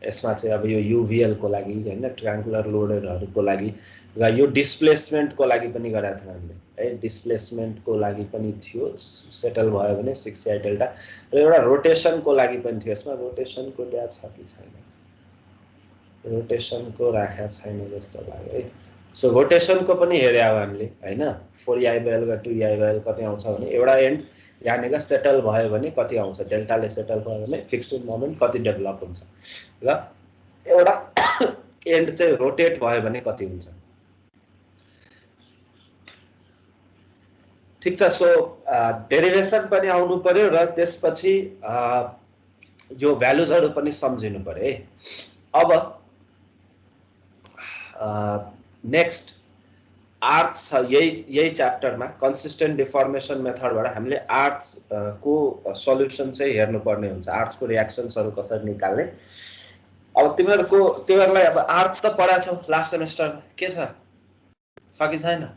यसमा चाहिँ अब यो युभिएल को लागि हैन, ट्रायंगुलर लोडरहरुको लागि। र यो डिस्प्लेसमेन्ट को लागि पनि गरेका थियौं हामीले है। डिस्प्लेसमेन्ट को लागि पनि थियो, सेटल भयो भने 6i डेल्टा। र एउटा रोटेसन को लागि पनि थियो। यसमा रोटेसन को त्यहाँ छ कि छैन, रोटेसन को राखेको छैन जस्तो लाग्यो है। सो रोटेसन को पनि हेरे अब हामीले हैन, 4i/L र 2i/L कति आउँछ भने एउटा एन्ड यहाँनिर सेटल भयो भने कति आउँछ, डेल्टाले सेटल भयो भने फिक्स्ड इन मोमेन्ट कति डेभलप हुन्छ, र एउटा एन्ड चाहिँ रोटेट भयो भने कति हुन्छ। ठीक छ। सो डेरिभेसन पनि आउनु पर्यो र त्यसपछि यो भ्यालुजहरु पनि सम्झिनु पर्यो है। अब नेक्स्ट आर्च छ, यही च्याप्टरमा कन्सिस्टेन्ट डिफर्मेसन मेथडबाट हामीले आर्च को सल्युसन चाहिँ हेर्नु पर्ने हुन्छ, आर्च को रियाक्सन्सहरु कसरी निकाल्ने। अब तिमीहरुलाई अब आर्च त पढाएको छौ लास्ट सेमेस्टरमा, के छ सकी छैन?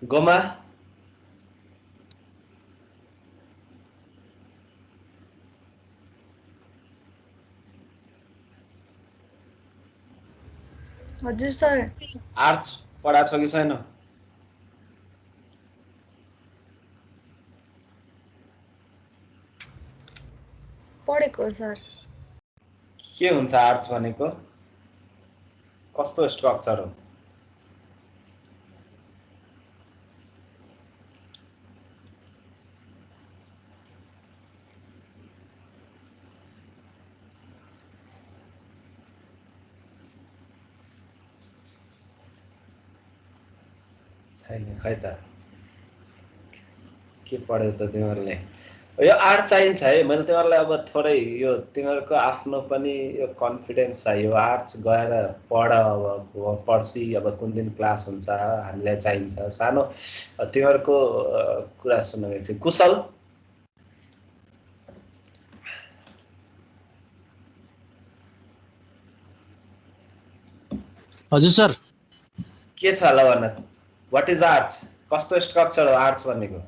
गोमा हजुर सर आर्च पढाएको छ कि छैन? पढेको सर। के हुन्छ आर्च भनेको? कस्तो स्ट्रक्चर हो? छैन खै त के पढ्यो त तिमीहरूले? यो आर्ट चाहिन्छ है। मैले तिमीहरूलाई अब थोरै यो तिमीहरूको आफ्नो पनि यो कन्फिडेन्स चाहियो। आर्ट्स गएर पढ, अब पर्सि अब कुन दिन क्लास हुन्छ हामीलाई चाहिन्छ। सानो तिमीहरूको कुरा सुन्नु एकछिन। कुशल हजुर सर। के छ ल भन, व्हाट इज आर्ट्स? कस्तो स्ट्रक्चर हो आर्ट्स भनेको?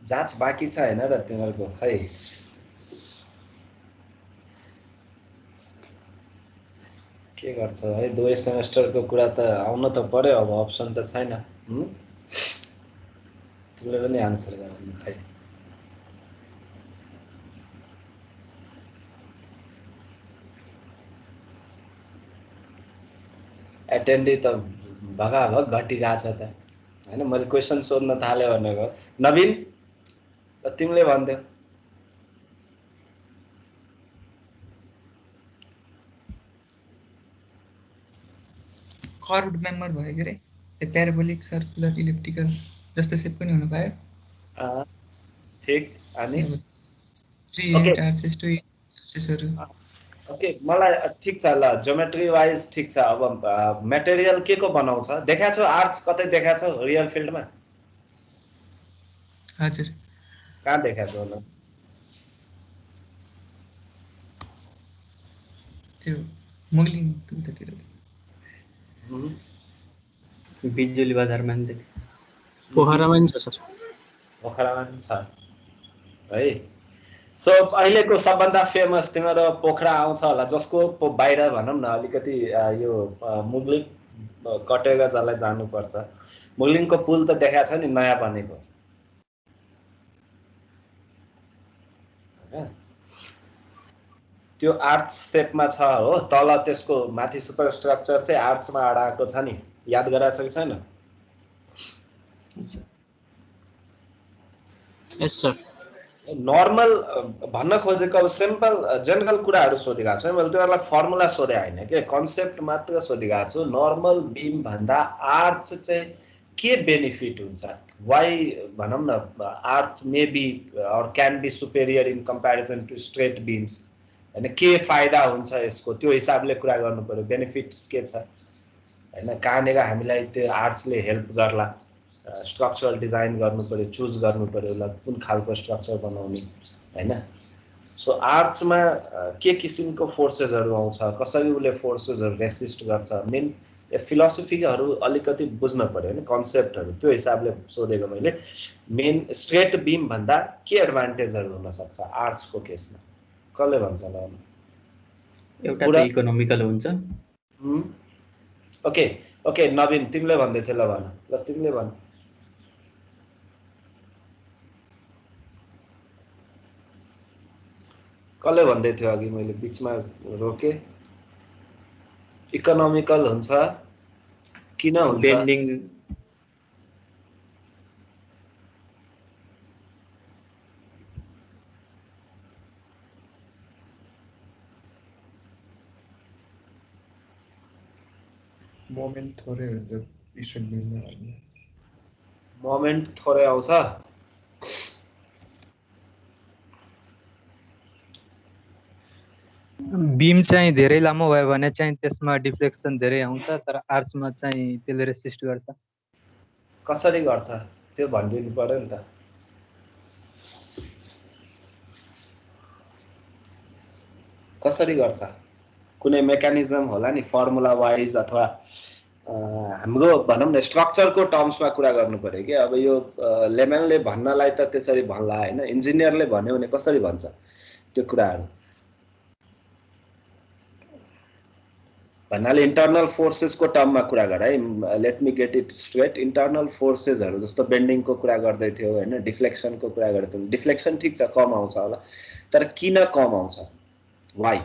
जाँच बाँकी छ होइन र तिमीहरूको? खै के गर्छ है? 2 सेमेस्टरको कुरा त आउन त पर्यो, अब अप्सन त छैन। तिमीले पनि आन्सर गर्नु खै। एटेन्डी त भगाभग घटिरहेछ त होइन। मैले क्वेसन सोध्न थाल्यो भनेको। नवीन तिमीले भन्थ्यौ। कर्भड मेम्बर भयो के रे, प्याराबोलिक सर्कुलर इलिप्टिकल जस्तो सेप पनि हुनु पायो। ठिक। अनि थ्री एट आर्चेसहरू। ओके, मलाई ठिक छ ल, ज्योमेट्री वाइज ठिक छ। अब मेटेरियल के को बनाउँछ? देखाएको छौ आर्ट्स कतै देखाएको छौ रियल फिल्डमा? हजुर। कहाँ देखाएको छौ ल? त्यो मुगलिङ उतातिर बिजुली बजारमा नि पोखरामा नि छ सर। पोखरामा नि छ है। सो अहिलेको सबभन्दा फेमस तिम्रो पोखरा आउँछ होला, जसको बाहिर भनौँ न अलिकति यो मुगलिङ कटेर जसलाई जानुपर्छ। मुगलिङको पुल त देखाएको छ नि नयाँ बनेको, त्यो आर्च सेपमा छ हो। तल त्यसको माथि सुपर स्ट्रक्चर चाहिँ आर्चमा अडाएको छ नि, याद गराएको छ कि छैन? यस सर। नर्मल भन्न खोजेको अब सिम्पल जेनरल कुराहरू सोधिरहेको छु मैले। तिमीहरूलाई फर्मुला सोधे होइन के, कन्सेप्ट मात्र सोधिरहेको छु। नर्मल बिम भन्दा आर्च चाहिँ के बेनिफिट हुन्छ? वाइ भनौँ न arch may be or can be superior in comparison to straight beams होइन? के फाइदा हुन्छ यसको, त्यो हिसाबले कुरा गर्नु पर्यो। बेनिफिट्स के छ होइन? कहाँनिर हामीलाई त्यो आर्ट्सले हेल्प गर्ला? स्ट्रक्चरल डिजाइन गर्नु पर्यो, चुज गर्नु पर्यो ल कुन खालको स्ट्रक्चर बनाउने होइन? सो आर्ट्समा के किसिमको फोर्सेसहरू आउँछ, कसरी उसले फोर्सेसहरू रेसिस्ट गर्छ, मेन फिलोसफीहरू अलिकति बुझ्न पर्यो होइन, कन्सेप्टहरू। त्यो हिसाबले सोधेको मैले। मेन स्ट्रेट बिम भन्दा के एडभान्टेजहरू हुनसक्छ आर्ट्सको केसमा? कसले भन्छ ल? एउटा त इकोनोमिकल हुन्छ। ओके ओके, नवीन तिमीले भन्दै थियौ, ल भन ल, तिमीले भन। कसले भन्दै थियो अघि? मैले बिचमा रोके। इकोनोमिकल हुन्छ, किन हुन्छ? बेन्डिङ मोमेन्ट थोरै हुन्छ स्ट्रेट बिममा। मोमेन्ट थोरै आउँछ। बीम चाहिँ धेरै लामो भयो भने चाहिँ त्यसमा डिफ्लेक्सन धेरै आउँछ, तर आर्चमा चाहिँ त्यसले रेसिस्ट गर्छ। कसरी गर्छ त्यो भनिदिनु पर्यो नि त। कसरी गर्छ कुनै मेकानिजम होला नि फर्मुला वाइज अथवा हाम्रो भनौँ न स्ट्रक्चरको टर्म्समा कुरा गर्नु पर्यो कि अब यो लेमनले भन्नलाई त त्यसरी भन्ला हैन इन्जिनियरले भन्यो भने कसरी भन्छ त्यो कुराहरु भन्नाले इन्टरनल फोर्सेसको टर्ममा कुरा गर है let me get it straight internal फोर्सेसहरु जस्तो बेन्डिङको कुरा गर्दै थियो हैन डिफ्लेक्सनको कुरा गर्दै थियो डिफ्लेक्सन ठीक छ कम आउँछ होला तर किन कम आउँछ व्हाई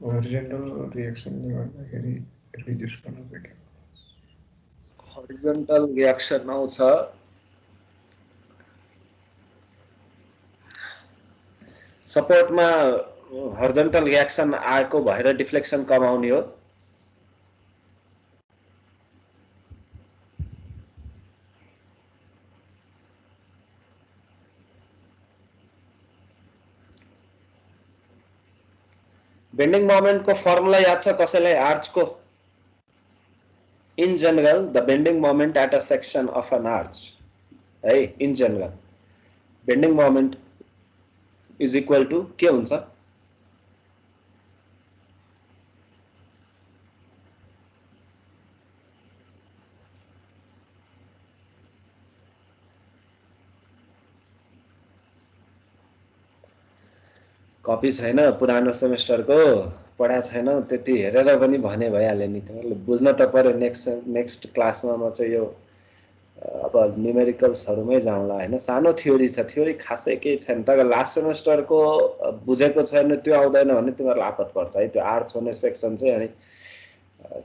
हरिजन्टल रिएक्सनले गर्दाखेरि रिड्युस गर्न सक्छ हरिजन्टल रिएक्सन आउँछ सपोर्टमा हरिजन्टल रिएक्सन आएको भएर डिफ्लेक्सन कम आउने हो बेन्डिङ मोमेन्ट को फर्मुला याद छ कसैलाई आर्च को in general the bending moment at a section of an arch है in general bending moment is equal to के हुन्छ कपी छैन पुरानो सेमेस्टरको पढा छैन त्यति हेरेर पनि भने भइहाल्यो नि तिमीहरुले बुझ्न त पर्यो नेक्स्ट क्लासमा म चाहिँ यो अब न्यूमेरिकल्सहरुमै जाउँला हैन सानो थ्योरी छ थ्योरी खासै केही छैन तर लास्ट सेमेस्टरको बुझेको छैन त्यो आउँदैन भने तिमीहरुलाई आपत पर्छ है त्यो आर्ट्स भन्ने सेक्सन चाहिँ अनि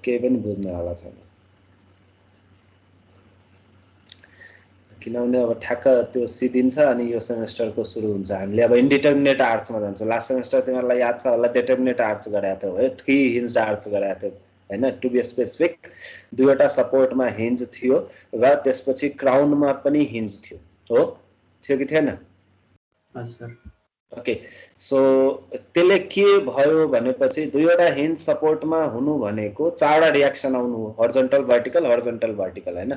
केही पनि बुझ्न होला छैन किनभने अब ठ्याक्क त्यो सिदिन्छ अनि यो सेमेस्टरको सुरु हुन्छ हामीले अब इन्डिटर्मिनेट आर्ट्समा जान्छौँ लास्ट सेमेस्टर तिमीहरुलाई याद छ होला डिटर्मिनेट आर्ट्स गराएको थियो है 3 हिन्ज्ड आर्ट्स गराएको थियो हैन टु बी स्पेसिफिक दुईवटा सपोर्टमा हिन्ज थियो र त्यसपछि क्राउनमा पनि हिन्ज थियो हो थियो कि थिएन हजुर सर ओके सो त्यसले के भयो भनेपछि दुईवटा हिन्ज सपोर्टमा हुनु भनेको चारवटा रिएक्सन आउनु हो हरिजन्टल भर्टिकल हैन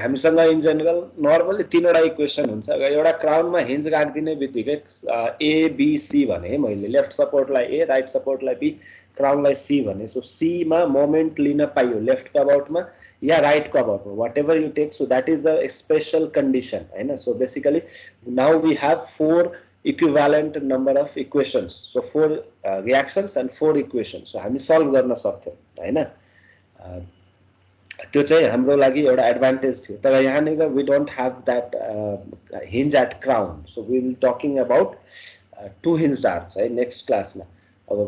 हामीसँग इन जनरल नर्मली तीनवटा इक्वेसन हुन्छ एउटा क्राउनमा हिन्ज राख्दिने बित्तिकै ए बी सी भने मैले लेफ्ट सपोर्टलाई ए राइट सपोर्टलाई बी क्राउनलाई सी भने सो सी मा मोमेन्ट लिन पाइयो लेफ्ट कबआउटमा या राइट कबआउटमा whatever you take so that is a special condition हैन so basically now we have 4 equivalent number of equations so 4 reactions and 4 equations so हामी सल्भ गर्न सक्थ्यौ हैन त्यो चाहिँ हाम्रो लागि एउटा एडभान्टेज थियो तर यहाँनिर we don't have that hinge at crown so we will talking about two hinged arcs है नेक्स्ट क्लासमा अब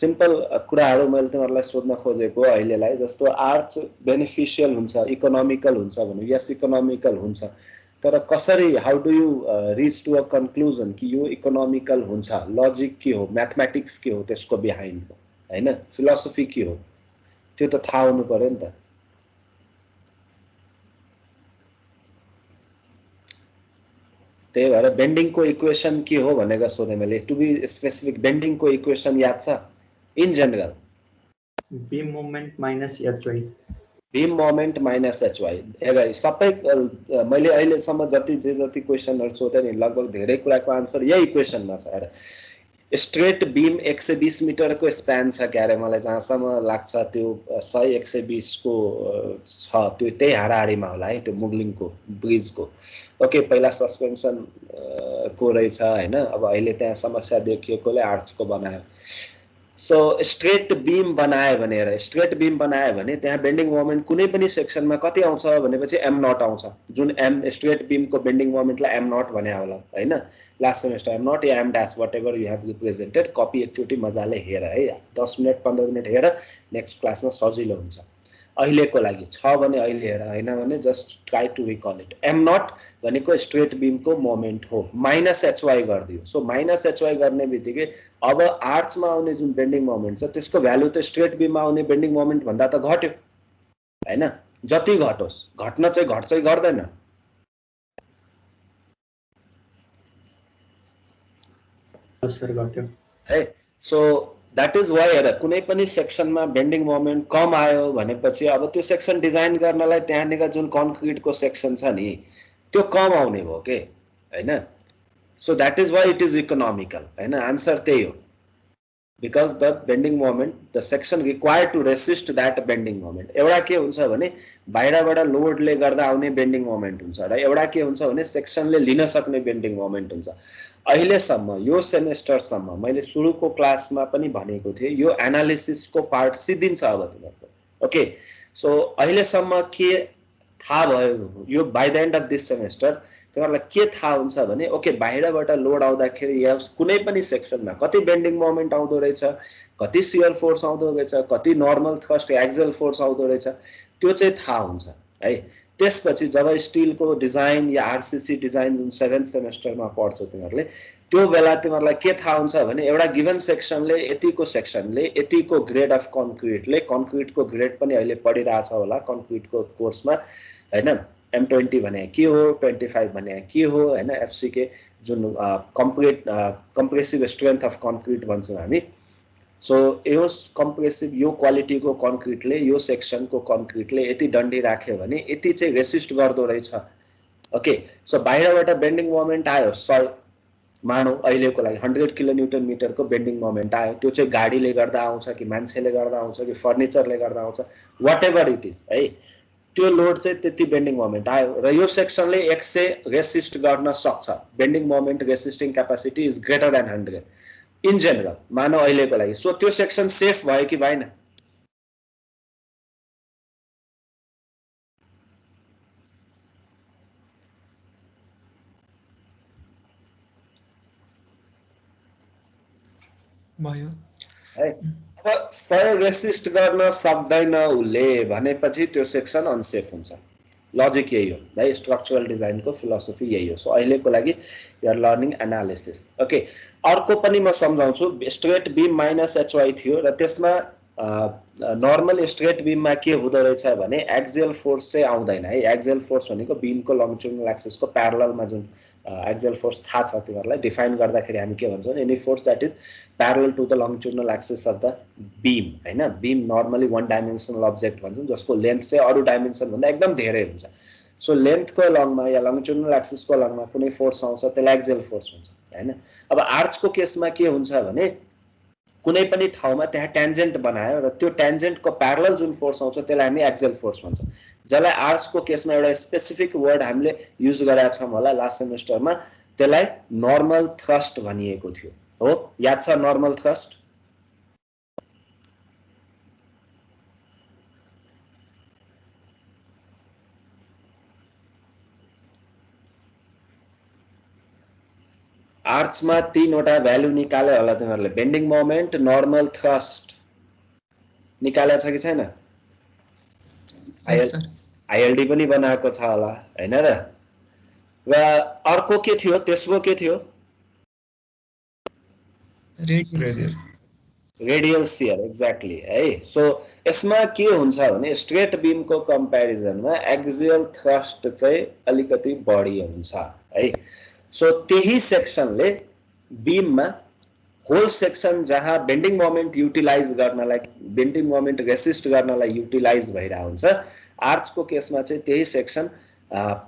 सिम्पल कुराहरु मैले तिमीहरुलाई सोध्न खोजेको अहिलेलाई जस्तो आर्च बेनिफिशियल हुन्छ इकोनोमिकल हुन्छ भने यस इकोनोमिकल हुन्छ तर कसरी how do you reach to a conclusion कि यो इकोनोमिकल हुन्छ लजिक के हो म्याथमेटिक्स के हो त्यसको बिहाइन्ड हैन फिलोसफी के हो त्यो त थाहा हुनु पर्यो नि त त्यही भएर बेन्डिङको इक्वेसन के हो भनेर सोधे मैले टु बी स्पेसिफिक बेन्डिङको इक्वेसन याद छ in general beam moment minus HY beam moment minus HY हेर सबै मैले अहिलेसम्म जति क्वेसनहरु सोधे नि लगभग धेरै कुराको आन्सर यही इक्वेसनमा छ हेर स्ट्रेट बीम 120 मिटरको स्प्यान छ क्यारे मलाई जहाँसम्म लाग्छ त्यो 100 120 को छ त्यो त्यही हाराहारीमा होला है त्यो मुगलिङको ब्रिजको ओके पहिला सस्पेन्सन को रहेछ हैन अब अहिले त्यहाँ समस्या देखिएकोले आर्ट्सको बनायो सो स्ट्रेट बीम बनायो भने त्यहाँ बेन्डिङ मोमेन्ट कुनै पनि सेक्सनमा कति आउँछ भनेपछि m नट आउँछ जुन m स्ट्रेट बीम को बेन्डिङ मोमेन्टलाई m नट भन्या होला हैन लास्ट सेमेस्टर m नट या m dash whatever you have represented copy एकचोटी मजाले हेर है 10 मिनेट 15 मिनेट हेर नेक्स्ट क्लासमा सजिलो हुन्छ अहिलेको लागि छ भने अहिले हेर हैन भने just try to recall it m nought भनेको स्ट्रेट बीम को मोमेन्ट हो माइनस hy गर्दियो सो माइनस hy गर्ने बित्तिकै अब आर्चमा आउने जुन बेन्डिङ मोमेन्ट छ त्यसको भ्यालु त स्ट्रेट बीममा आउने बेन्डिङ मोमेन्ट भन्दा त घट्यो हैन जति घटोस् घट्न चाहिँ घट्छै गर्दैन सर घट्यो है सो दैट इज व्हाई हेर कुनै पनि सेक्सनमा बेन्डिङ मोमेन्ट कम आयो भनेपछि अब त्यो सेक्सन डिजाइन गर्नलाई त्यहाँनिर जुन कन्क्रिटको सेक्सन छ नि त्यो कम आउने भयो के हैन so that is why it is economical हैन आन्सर त्यही हो because the bending moment the section required to resist that bending moment एउटा के हुन्छ भने बाहिरबाट लोडले गर्दा आउने बेन्डिङ मोमेन्ट हुन्छ र एउटा के हुन्छ भने सेक्सनले लिन सक्ने बेन्डिङ मोमेन्ट हुन्छ अहिलेसम्म यो सेमेस्टरसम्म मैले सुरुको क्लासमा पनि भनेको थिएँ यो एनालिसिसको पार्ट सिद्धिन्छ अब तिमीहरुको ओके सो अहिलेसम्म के थाहा भयो यो by the end of this semester तिमीहरुलाई के थाहा हुन्छ भने ओके बाहिरबाट लोड आउँदाखेरि या कुनै पनि सेक्सनमा कति बेन्डिङ मोमेन्ट आउँदो रहेछ कति शियर फोर्स आउँदो रहेछ कति नर्मल थ्रस्ट एक्सियल फोर्स आउँदो रहेछ त्यो चाहिँ थाहा हुन्छ है त्यसपछि जब स्टिलको डिजाइन या आरसीसी डिजाइन जुन 7th सेमेस्टरमा पढ्छौ तिमीहरुले त्यो बेला तिमीहरुलाई के थाहा हुन्छ भने एउटा गिवन सेक्सनले यतिको ग्रेड अफ कन्क्रिटको ग्रेड पनि अहिले पढिरहेछ होला कन्क्रिटको कोर्समा हैन M20 भने के हो 25 भने के हो हैन FCK जुन कम्प्रेसिभ स्ट्रेन्थ अफ कन्क्रिट भन्छौं हामी सो यो कम्प्रेसिभ यो क्वालिटीको कन्क्रिटले यो सेक्सनको कन्क्रिटले यति डन्डी राख्यो भने यति चाहिँ रेसिस्ट गर्दो रहेछ ओके सो बाहिरबाट बेन्डिङ मोमेन्ट आयो मानौ अहिलेको लागि 100 किलोन्युटन मिटरको बेन्डिङ मोमेन्ट आयो त्यो चाहिँ गाडीले गर्दा आउँछ कि मान्छेले गर्दा आउँछ कि फर्निचरले गर्दा आउँछ व्हाटएभर इट इज है त्यो लोड चाहिँ त्यति बेन्डिङ मोमेन्ट आयो र यो सेक्सनले 100 रेसिस्ट गर्न सक्छ bending moment resisting capacity is greater than 100 in general मानौ अहिलेको लागि सो त्यो सेक्सन सेफ भयो कि भएन भयो है अब 100 रेसिस्ट गर्न सक्दैन उले भनेपछि त्यो सेक्सन अनसेफ हुन्छ लजिक यही हो है स्ट्रक्चरल डिजाइनको फिलोसफी यही हो सो अहिलेको लागि you are learning analysis okay अर्को पनि म सम्झाउँछु स्ट्रेट बीम माइनस एचवाई थियो र त्यसमा नर्मल स्ट्रेट बीममा के हुँदो रहेछ भने एक्सियल फोर्स चाहिँ आउँदैन है एक्सियल फोर्स भनेको बीमको लङ्गिट्युडनल एक्सिसको प्यारललमा जुन एक्सियल फोर्स थाहा छ तिमीहरुलाई डिफाइन गर्दाखेरि हामी के भन्छौँ any force that is parallel to the longitudinal axis of the beam हैन beam normally one dimensional object भन्छौँ जसको लेन्थ चाहिँ अरु डाइमेन्सन भन्दा एकदम धेरै हुन्छ सो लेन्थको लङमा या लङ्गिट्युडनल एक्सिसको लङमा कुनै फोर्स आउँछ त्यसलाई एक्सियल फोर्स भन्छ हैन अब आर्चको केसमा के हुन्छ भने कुनै पनि ठाउँमा त्यहाँ ट्यान्जेन्ट बनायो र त्यो ट्यान्जेन्टको प्यारलल जुन फोर्स आउँछ त्यसलाई हामी एक्सियल फोर्स भन्छौँ जसलाई आर्चको केसमा एउटा स्पेसिफिक वर्ड हामीले युज गरेका छौँ होला लास्ट सेमेस्टरमा त्यसलाई नर्मल थ्रस्ट भनिएको थियो हो याद छ नर्मल थ्रस्ट आर्चमा 3 वटा भ्यालु निकाले होला तिमीहरुले बेन्डिङ मोमेन्ट नर्मल थ्रस्ट निकालेको छ कि छैन आईएलडी पनि बनाएको छ होला हैन र अर्को के थियो त्यसको के थियो रेडियल शियर एक्ज्याक्टली है सो यसमा के हुन्छ भने स्ट्रेट बीमको कम्प्यारिजनमा एक्सियल थ्रस्ट चाहिँ अलिकति बढी हुन्छ है सो त्यही सेक्सनले बीममा होल सेक्सन जहाँ बेन्डिङ मोमेन्ट युटिलाइज गर्नलाई बेन्डिङ मोमेन्ट रेसिस्ट गर्नलाई युटिलाइज भइरा हुन्छ आर्चको केसमा चाहिँ त्यही सेक्सन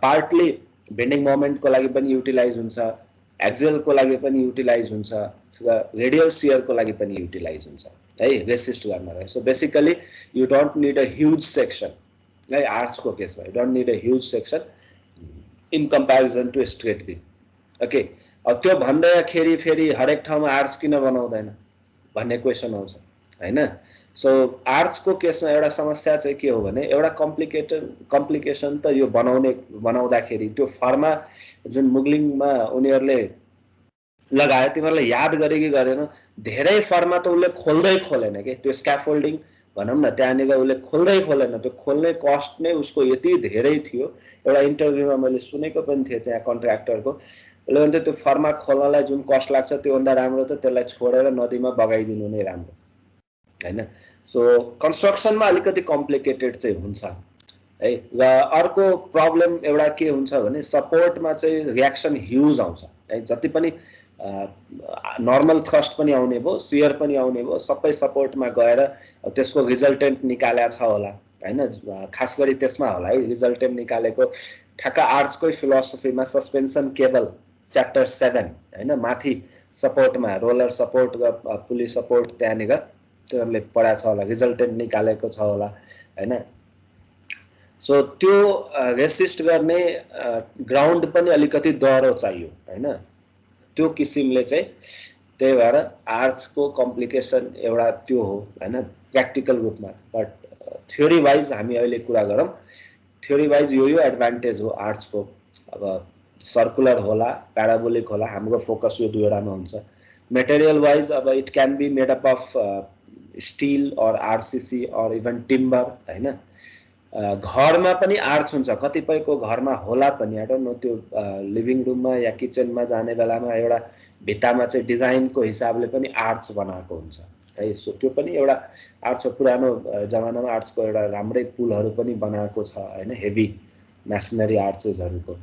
पार्टली बेन्डिङ मोमेन्टको लागि पनि युटिलाइज हुन्छ एक्सियलको लागि पनि युटिलाइज हुन्छ रेडियल शियरको लागि पनि युटिलाइज हुन्छ है रेसिस्ट गर्नलाई so basically you don't need a huge section है आर्चको केसमा you don't need a huge section in comparison to straight beam okay अब त्यो भन्दाखेरि फेरि हरेक ठाउँमा आर्च किन बनाउँदैन भन्ने क्वेसन आउँछ हैन सो आर्चको केसमा एउटा समस्या चाहिँ के हो भने एउटा कम्प्लिकेसन त यो बनाउँदाखेरि त्यो फर्मा जुन मुगलिङमा उनीहरूले लगायो तिमीहरुले याद गरे कि गरेन धेरै फर्मा त उले खोलेन के त्यो स्क्याफोल्डिङ भनौं न त्यहाँनिर उले खोलेन त्यो खोल्ने कस्ट नै उसको यति धेरै थियो एउटा इन्टरभ्यूमा मैले सुनेको पनि थिए त्यहाँ कन्ट्र्याक्टरको उसले भन्थे त्यो फर्मा खोल्नलाई जुन कस्ट लाग्छ त्यो भन्दा राम्रो त त्यसलाई छोडेर नदीमा बगाइदिनु नै राम्रो हैन सो कन्स्ट्रक्सनमा अलिकति कम्प्लिकेटेड चाहिँ हुन्छ है र अर्को प्रब्लम एउटा के हुन्छ भने सपोर्टमा चाहिँ रियाक्सन ह्युज आउँछ है जति पनि नर्मल थ्रस्ट पनि आउने भो शियर पनि आउने भो सबै सपोर्टमा गएर त्यसको रिजल्टेन्ट निकालेको छ होला हैन खास गरी त्यसमा होला है रिजल्टेन्ट निकालेको ठ्याक्क आर्चकै फिलोसफीमा सस्पेन्सन केबल च्याप्टर 7 हैन माथि सपोर्टमा रोलर सपोर्ट र पुली सपोर्ट त्यहाँनिर तिमीहरूले पढाएको छ होला रिजल्टेन्ट निकालेको छ होला हैन सो त्यो रेसिस्ट गर्ने ग्राउन्ड पनि अलिकति दह्रो चाहियो हैन त्यो किसिमले चाहिँ त्यही भएर आर्ट्सको कम्प्लिकेसन एउटा त्यो हो हैन प्र्याक्टिकल रूपमा बट थ्योरी वाइज हामी अहिले कुरा गरौँ थ्योरी वाइज यो एडभान्टेज हो आर्ट्सको अब सर्कुलर होला प्याराबोलिक होला हाम्रो फोकस यो दुईवटामा हुन्छ मेटेरियल वाइज अब it can be made up of steel or RCC or even timber हैन घरमा पनि आर्ट्स हुन्छ कतिपयको घरमा होला पनि आई डोन्ट नो त्यो लिभिङ रुममा या किचनमा जाने बेलामा एउटा भित्तामा चाहिँ डिजाइनको हिसाबले पनि आर्ट्स बनाएको हुन्छ है सो त्यो पनि एउटा आर्ट्सको पुरानो जमानामा आर्ट्सको एउटा राम्रै पुलहरू पनि बनाएको छ हैन हेभी मेसनरी आर्चेसहरूको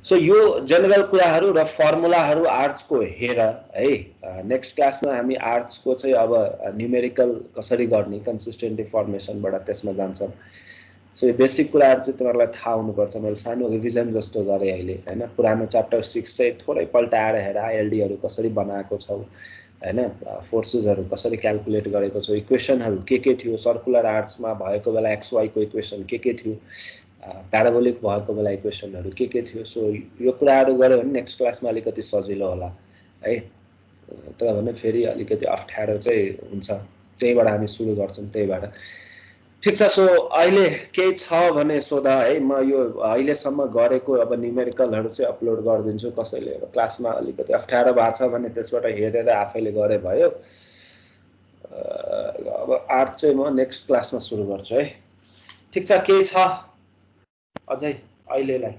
सो यो जनरल कुराहरू र फर्मुलाहरू आर्ट्सको हेर है नेक्स्ट क्लासमा हामी आर्ट्सको चाहिँ अब न्युमेरिकल कसरी गर्ने कन्सिस्टेन्ट डिफर्मेसनबाट त्यसमा जान्छौँ सो यो बेसिक कुराहरू चाहिँ तिमीहरूलाई थाहा हुनुपर्छ मैले सानो रिभिजन जस्तो गरेँ अहिले हैन पुरानो च्याप्टर 6 चाहिँ थोरै पल्टाएर हेर आइएलडीहरू कसरी बनाएको छौ हैन फोर्सेसहरू कसरी क्याल्कुलेट गरेको छौ इक्वेसनहरू के थियो सर्कुलर आर्ट्समा भएको बेला एक्स वाई को इक्वेसन के थियो प्याराबोलिक भएको बेला इक्वेसनहरू के थियो सो यो कुराहरू गऱ्यो भने नेक्स्ट क्लासमा अलिकति सजिलो होला है तर भने फेरि अलिकति अप्ठ्यारो चाहिँ हुन्छ त्यहीबाट हामी सुरु गर्छौँ त्यहीबाट ठीक छ सो अहिले केही छ भने सोधा है म यो अहिलेसम्म गरेको अब न्युमेरिकलहरू चाहिँ अपलोड गरिदिन्छु कसैले क्लासमा अलिकति अप्ठ्यारो भएको छ भने त्यसबाट हेरेर आफैले गरे भयो अब आर्ट चाहिँ म नेक्स्ट क्लासमा सुरु गर्छु है ठीक छ केही छ अझै अहिलेलाई